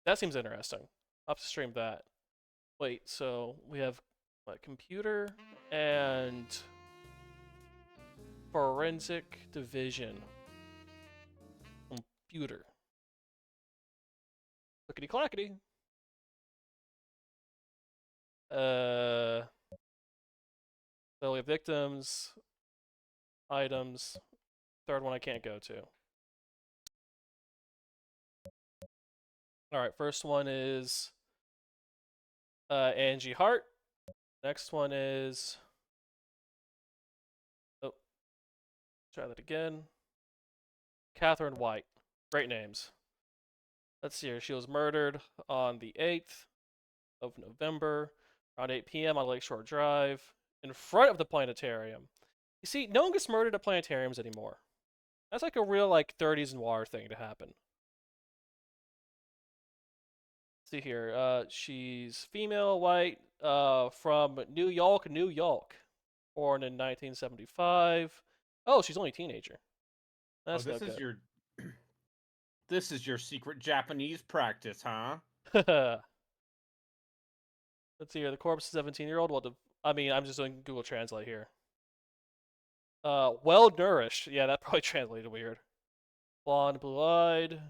That seems interesting. I'll have to stream that. Wait, so we have what, computer and forensic division. Computer. Clickety clackety. So we have victims, items. Third one I can't go to. Alright, first one is Angie Hart. Next one is... Oh. Try that again. Catherine White. Great names. Let's see here. She was murdered on the 8th of November, around 8 p.m. on Lakeshore Drive, in front of the planetarium. You see, no one gets murdered at planetariums anymore. That's like a real, like, 30s noir thing to happen. See here, she's female, white, from New York, New York. Born in 1975. Oh, she's only a teenager. That's no this is good. your this is your secret Japanese practice, huh? Let's see here. The corpse is 17-year-old. Well, I mean, I'm just doing Google Translate here. Well nourished. Yeah, that probably translated weird. Blonde, blue-eyed.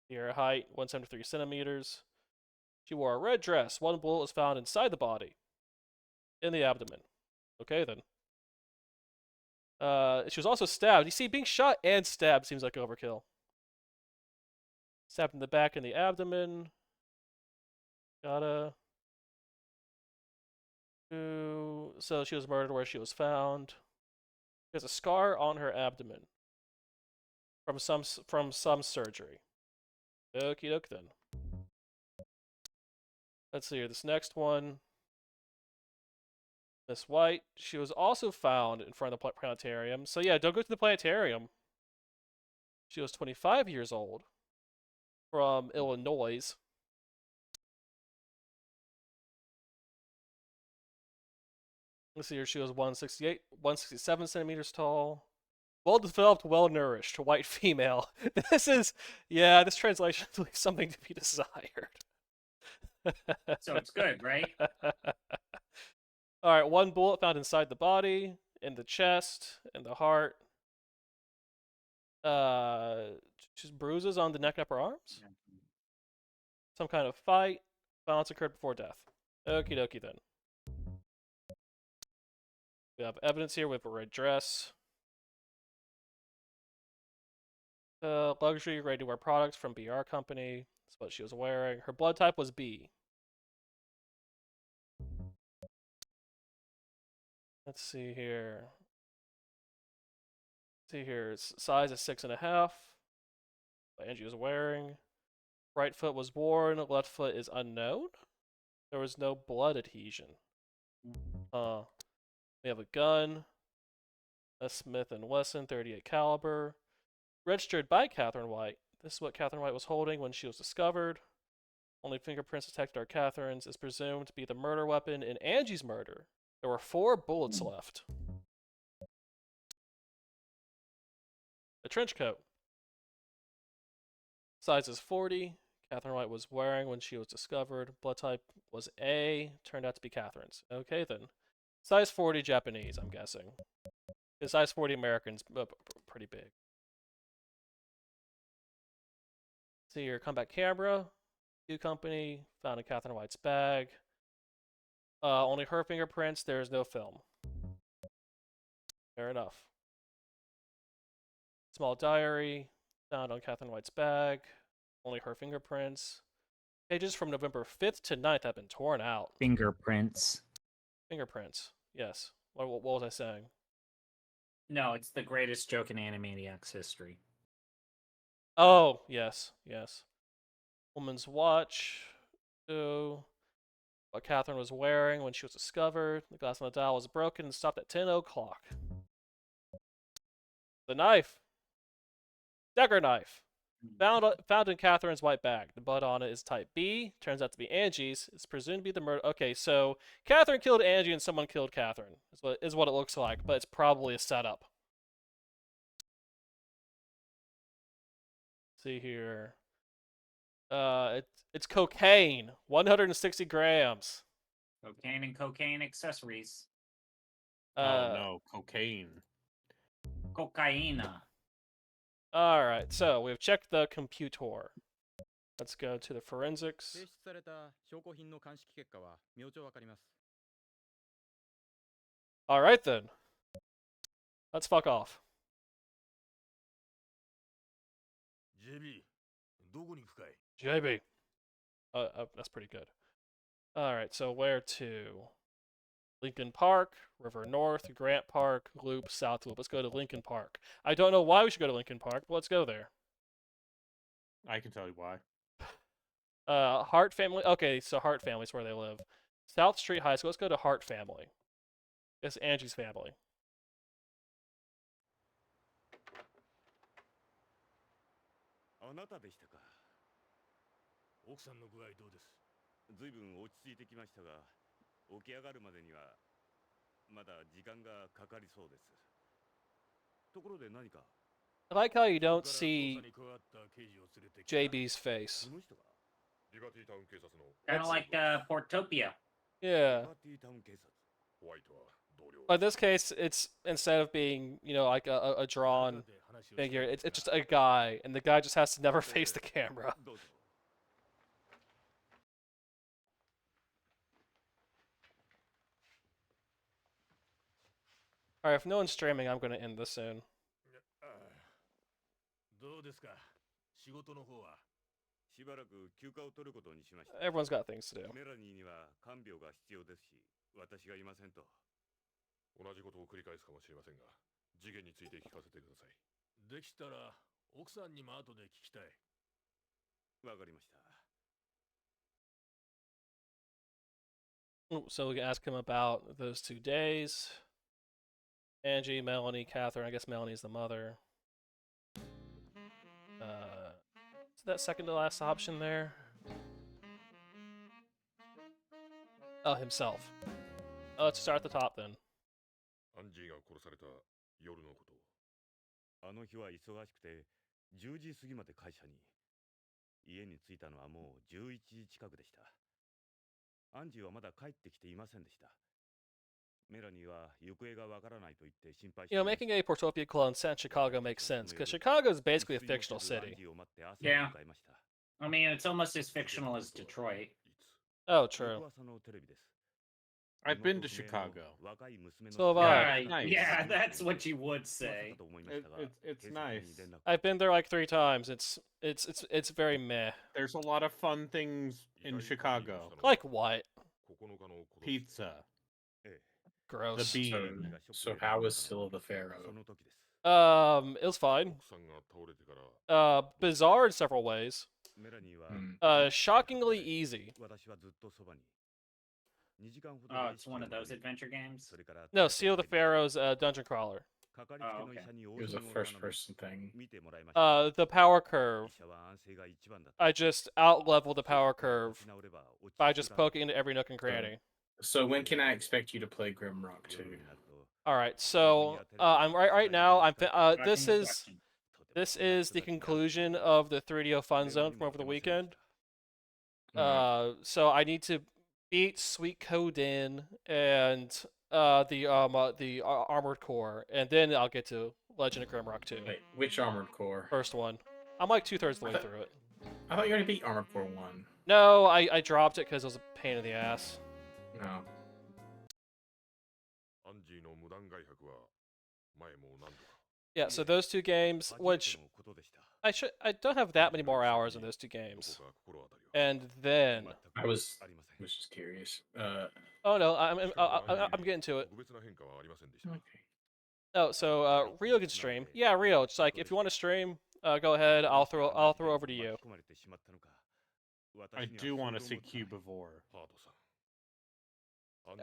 Here, height 173 centimeters. She wore a red dress. One bullet was found inside the body, in the abdomen. Okay then. She was also stabbed. You see, being shot and stabbed seems like overkill. Stabbed in the back and the abdomen. Gotta. So she was murdered where she was found. There's a scar on her abdomen from some surgery. Okie doke then. Let's see here. This next one. Miss White. She was also found in front of the planetarium. So yeah, don't go to the planetarium. She was 25 years old. From Illinois. Let's see here. She was 167 centimeters tall. Well developed, well nourished, white female. This translation leaves something to be desired. So it's good, right? Alright, one bullet found inside the body, in the chest, in the heart. Just bruises on the neck and upper arms? Some kind of fight. Violence occurred before death. Okie dokie then. We have evidence here with a red dress. Luxury ready-to-wear products from BR Company. That's what she was wearing. Her blood type was B. Let's see here. Size is 6.5. Angie was wearing. Right foot was worn. Left foot is unknown. There was no blood adhesion. We have a gun. A Smith & Wesson 38 caliber. Registered by Catherine White. This is what Catherine White was holding when she was discovered. Only fingerprints detected are Catherine's. Is presumed to be the murder weapon in Angie's murder. There were 4 bullets left. A trench coat. Size is 40. Catherine White was wearing when she was discovered. Blood type was A. Turned out to be Catherine's. Okay then. Size 40 Japanese, I'm guessing. The size 40 Americans, pretty big. See your combat camera. Q Company. Found in Catherine White's bag. Only her fingerprints. There is no film. Fair enough. Small diary. Found on Catherine White's bag. Only her fingerprints. Pages from November 5th to 9th have been torn out. Fingerprints. Fingerprints. Yes. What was I saying? No, it's the greatest joke in Animaniacs history. Oh, yes. Woman's watch. What Catherine was wearing when she was discovered. The glass on the dial was broken and stopped at 10 o'clock. The knife. Dagger knife. Found in Catherine's white bag. The blood on it is type B. Turns out to be Angie's. It's presumed to be the murder. Okay, so Catherine killed Angie and someone killed Catherine. Is what it looks like, but it's probably a setup. See here. It's cocaine. 160 grams. Cocaine and cocaine accessories. Oh no, cocaine. Cocaina. Alright, so we've checked the computer. Let's go to the forensics. Alright then. Let's fuck off. JB、どこに行くかい JB. That's pretty good. Alright, so where to? Lincoln Park, River North, Grant Park, Loop, South Loop. Let's go to Lincoln Park. I don't know why we should go to Lincoln Park, but let's go there. I can tell you why. Hart family. Okay, so Hart family's where they live. South Street High School. Let's go to Hart family. It's Angie's family. あなたでしたか。奥さんの具合どうです？ずいぶん落ち着いてきましたが、起き上がるまでには I like how you don't see JB's face. Kind of like Portopia. Yeah. But in this case, it's instead of being, you know, like a drawn figure, it's just a guy, and the guy just has to never face the camera. Alright, if no one's streaming, I'm going to end this soon. どうですか仕事の方は。しばらく休暇を取ることにしました。 Everyone's got things to do. メラニーには看病が必要ですし、私がいませんと。同じことを繰り返すかもしれませんが、次元について聞かせてください。できたら奥さんにも後で聞きたい。わかりました。 Ooh, so we can ask him about those 2 days. Angie, Melanie, Catherine. I guess Melanie's the mother. Is that second to last option there? Oh, himself. Oh, let's start at the top then. アンジーが殺された夜のこと。あの日は忙しくて10時過ぎまで会社に。家に着いたのはもう11時近くでした。アンジーはまだ帰ってきていませんでした。メラニーは行方がわからないと言って心配して。You know, making a Portopia clone set in Chicago makes sense, because Chicago is basically a fictional city. Yeah. I mean, it's almost as fictional as Detroit. Oh, true. I've been to Chicago. So have I. Nice. Yeah, that's what you would say. It's nice. I've been there like 3 times. It's very meh. There's a lot of fun things in Chicago. Like what? Pizza. Gross. The bean. So how was still the Pharaoh? It was fine. Bizarre in several ways. Shockingly easy. Oh, it's one of those adventure games? No, Seal the Pharaoh's dungeon crawler. Oh, okay. It was a first-person thing. The power curve. I just out-leveled the power curve by just poking into every nook and cranny. So when can I expect you to play Grimrock 2? All right, so I'm right now. This is the conclusion of the 3DO Fun Zone from over the weekend. So I need to beat Sweet Coden and the Armored Core, and then I'll get to Legend of Grimrock 2. Wait, which Armored Core? First one. I'm like 2/3 the way through it. I thought you already beat Armored Core 1. No, I dropped it because it was a pain in the ass. No. Yeah, so those 2 games, which I don't have that many more hours in those 2 games. And then I was just curious. Oh no, I'm getting to it. Okay. Oh, so Rio can stream. Yeah, Rio. It's like if you want to stream, go ahead. I'll throw over to you. I do want to see Cubivore.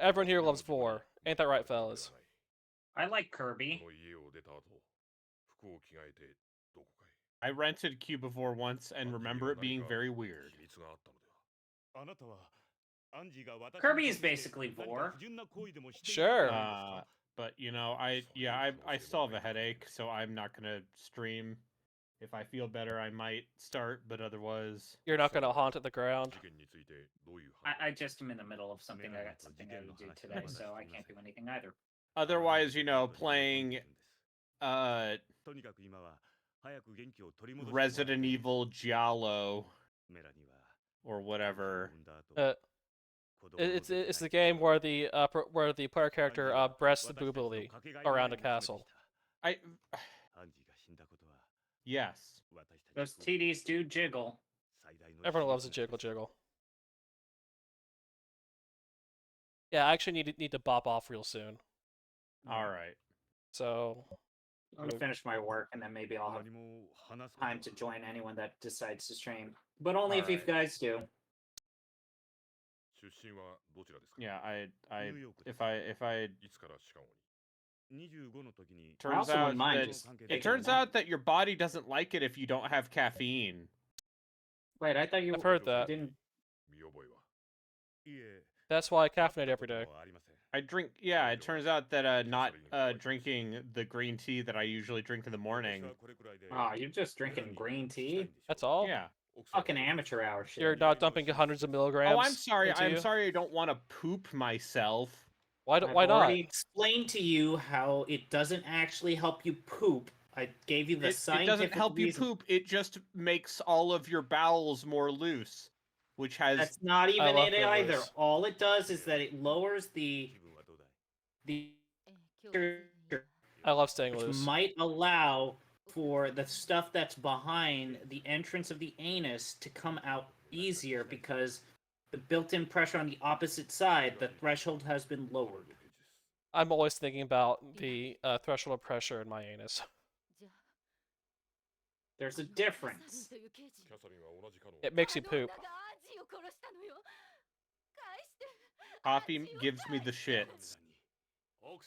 Everyone here loves Vor. Ain't that right, fellas? I like Kirby. I rented Cubivore once and remember it being very weird. Kirby is basically Vor. Sure. But you know, I still have a headache, so I'm not gonna stream. If I feel better, I might start, but otherwise... You're not gonna haunt at the ground? I just am in the middle of something. I got something I would do today, so I can't do anything either. Otherwise, you know, playing Resident Evil Giallo or whatever. It's the game where the player character breasts the boobily around a castle. Yes. Those TDs do jiggle. Everyone loves a jiggle. Yeah, I actually need to bop off real soon. All right. So I'm gonna finish my work, and then maybe I'll have time to join anyone that decides to stream. But only if you guys do. Yeah, if I turns out that your body doesn't like it if you don't have caffeine. Wait, I thought I've heard that. didn't. That's why I caffeinate every day. I drink. Yeah, it turns out that not drinking the green tea that I usually drink in the morning. Oh, you're just drinking green tea? That's all? Yeah. Fucking amateur hour shit. You're not dumping hundreds of milligrams. Oh, I'm sorry. into I'm you? sorry. I don't want to poop myself. Why I've not? already explained to you how it doesn't actually help you poop. I gave you the It scientific doesn't help reason. you poop. It just makes all of your bowels more loose, which has. That's not even left it it either. loose. All it does is that it lowers the I love staying which loose. might allow for the stuff that's behind the entrance of the anus to come out easier because the built-in pressure on the opposite side, the threshold has been lowered. I'm always thinking about the threshold of pressure in my anus. There's a difference. It makes you poop. Coffee gives me the shits.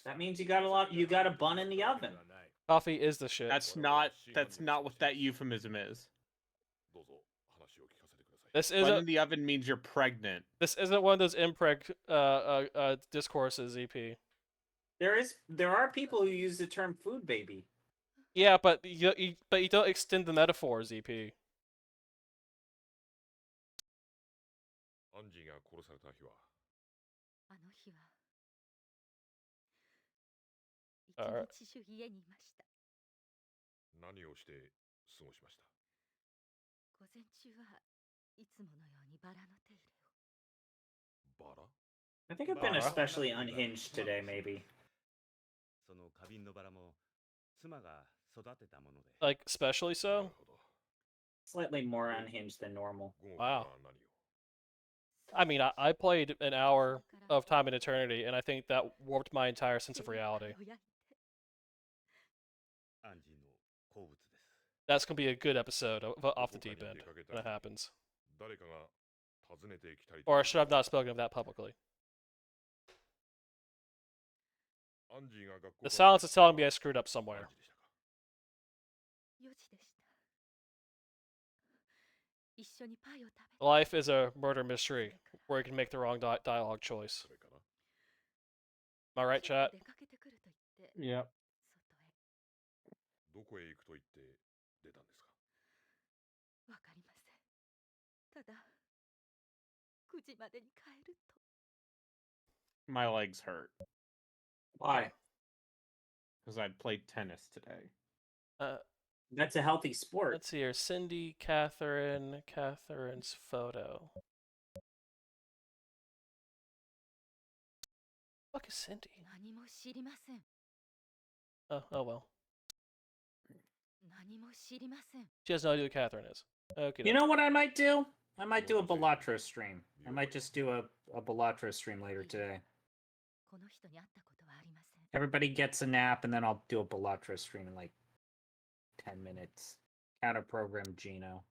That means you got a bun in the oven. Coffee is the shit. That's not what that euphemism is. This Bun isn't in the oven means you're pregnant. This isn't one of those impreg discourses, EP. There are people who use the term food baby. Yeah, but you don't extend the metaphors, EP. アンジーが殺された日はあの日は Alright. 一日中家にいました。何をして過ごしました午前中はいつものようにバラの手入れを。バラ I think I've been especially unhinged today, maybe. その花瓶のバラも妻が育てたもので。 Like, especially so? Slightly more unhinged than normal. Wow. I mean, I played an hour of Time and Eternity, and I think that warped my entire sense of reality. アンジーの好物です。 That's gonna be a good episode of Off the Deep End when it happens. 誰かが訪ねてきたり Or should I have not spoken of that publicly? アンジーが学校 The silence is telling me I screwed up somewhere. 4時でした。一緒にパイを食べて。 Life is a murder mystery where you can make the wrong dialogue choice. Am I right, chat? 出かけてくると言って。 Yep. どこへ行くと言って出たんですかわかりません。ただ9時までに帰ると。 My legs hurt. Why? Because I played tennis today. That's a healthy sport. Let's see here. Cindy, Catherine's photo. Fuck is Cindy? 何も知りません。 Oh well. 何も知りません。 She has no idea who Catherine is. Okay. You know what I might do? I might do a Balatro stream. I might just do a Balatro stream later today. この人に会ったことはありません。 Everybody gets a nap, and then I'll do a Balatro stream in like 10 minutes. Counter program Gino.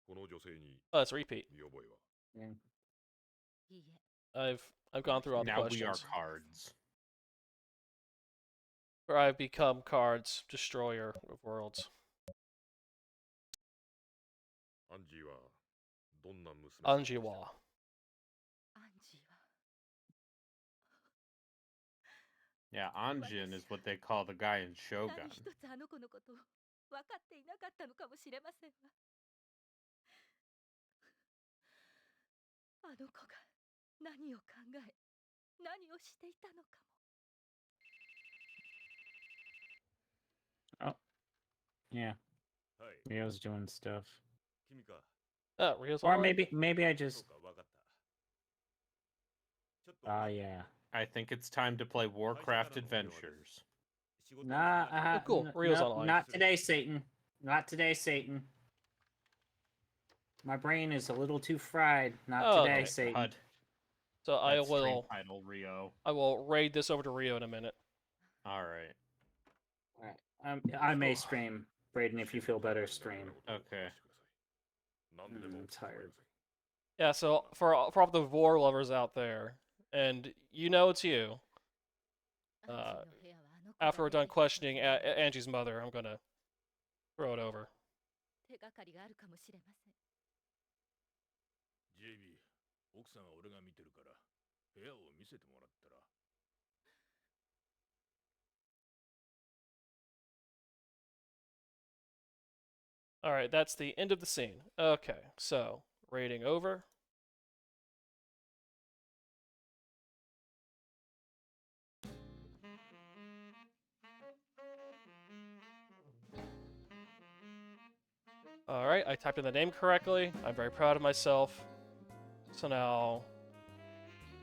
この女性に Oh, it's a repeat. 見覚えは Yeah. いいえ。 I've gone through all the Now we are questions. cards. Where I've become Card's destroyer of worlds. アンジーはどんな娘さん Anjiwa. アンジーは。 Yeah, Anjin is what they call the guy in 何 Shogun. 一つあの子のことを分かっていなかったのかもしれませんわ。あの子が何を考え、何をしていたのかも。 Oh. Yeah. はい Rio's doing stuff. 君か Oh, Rio's Or on. maybe I そう just か分かったちょっと yeah. I think it's time to play Warcraft Adventures. 仕事 Nah, あ cool. Rio's online. not today, Satan. Not today, Satan. My brain is a little too fried. Not Oh, today, okay. Satan. HUD. So I That stream will title, Rio. raid this over to Rio in a minute. All right. Alright. I may stream, Braden, if you feel better, stream. Okay. 何でも I'm tired. Yeah, so for all the vor lovers out there, and you know it's you. アンジーの部屋はあの子が After we're done 出てきた questioning Angie's mother, I'm gonna throw it over. 手がかりがあるかもしれません。 JB、奥さんは俺が見てるから部屋を見せてもらったら。Alright, that's the end of the scene. Okay, so, rating over. Alright, I typed in the name correctly. I'm very proud of myself. So now,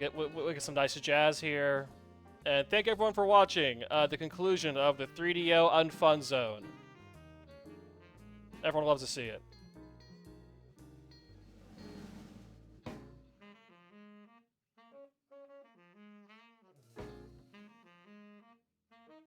we get some nice jazz here. And thank everyone for watching the conclusion of the 3DO Unfun Zone. Everyone loves to see it.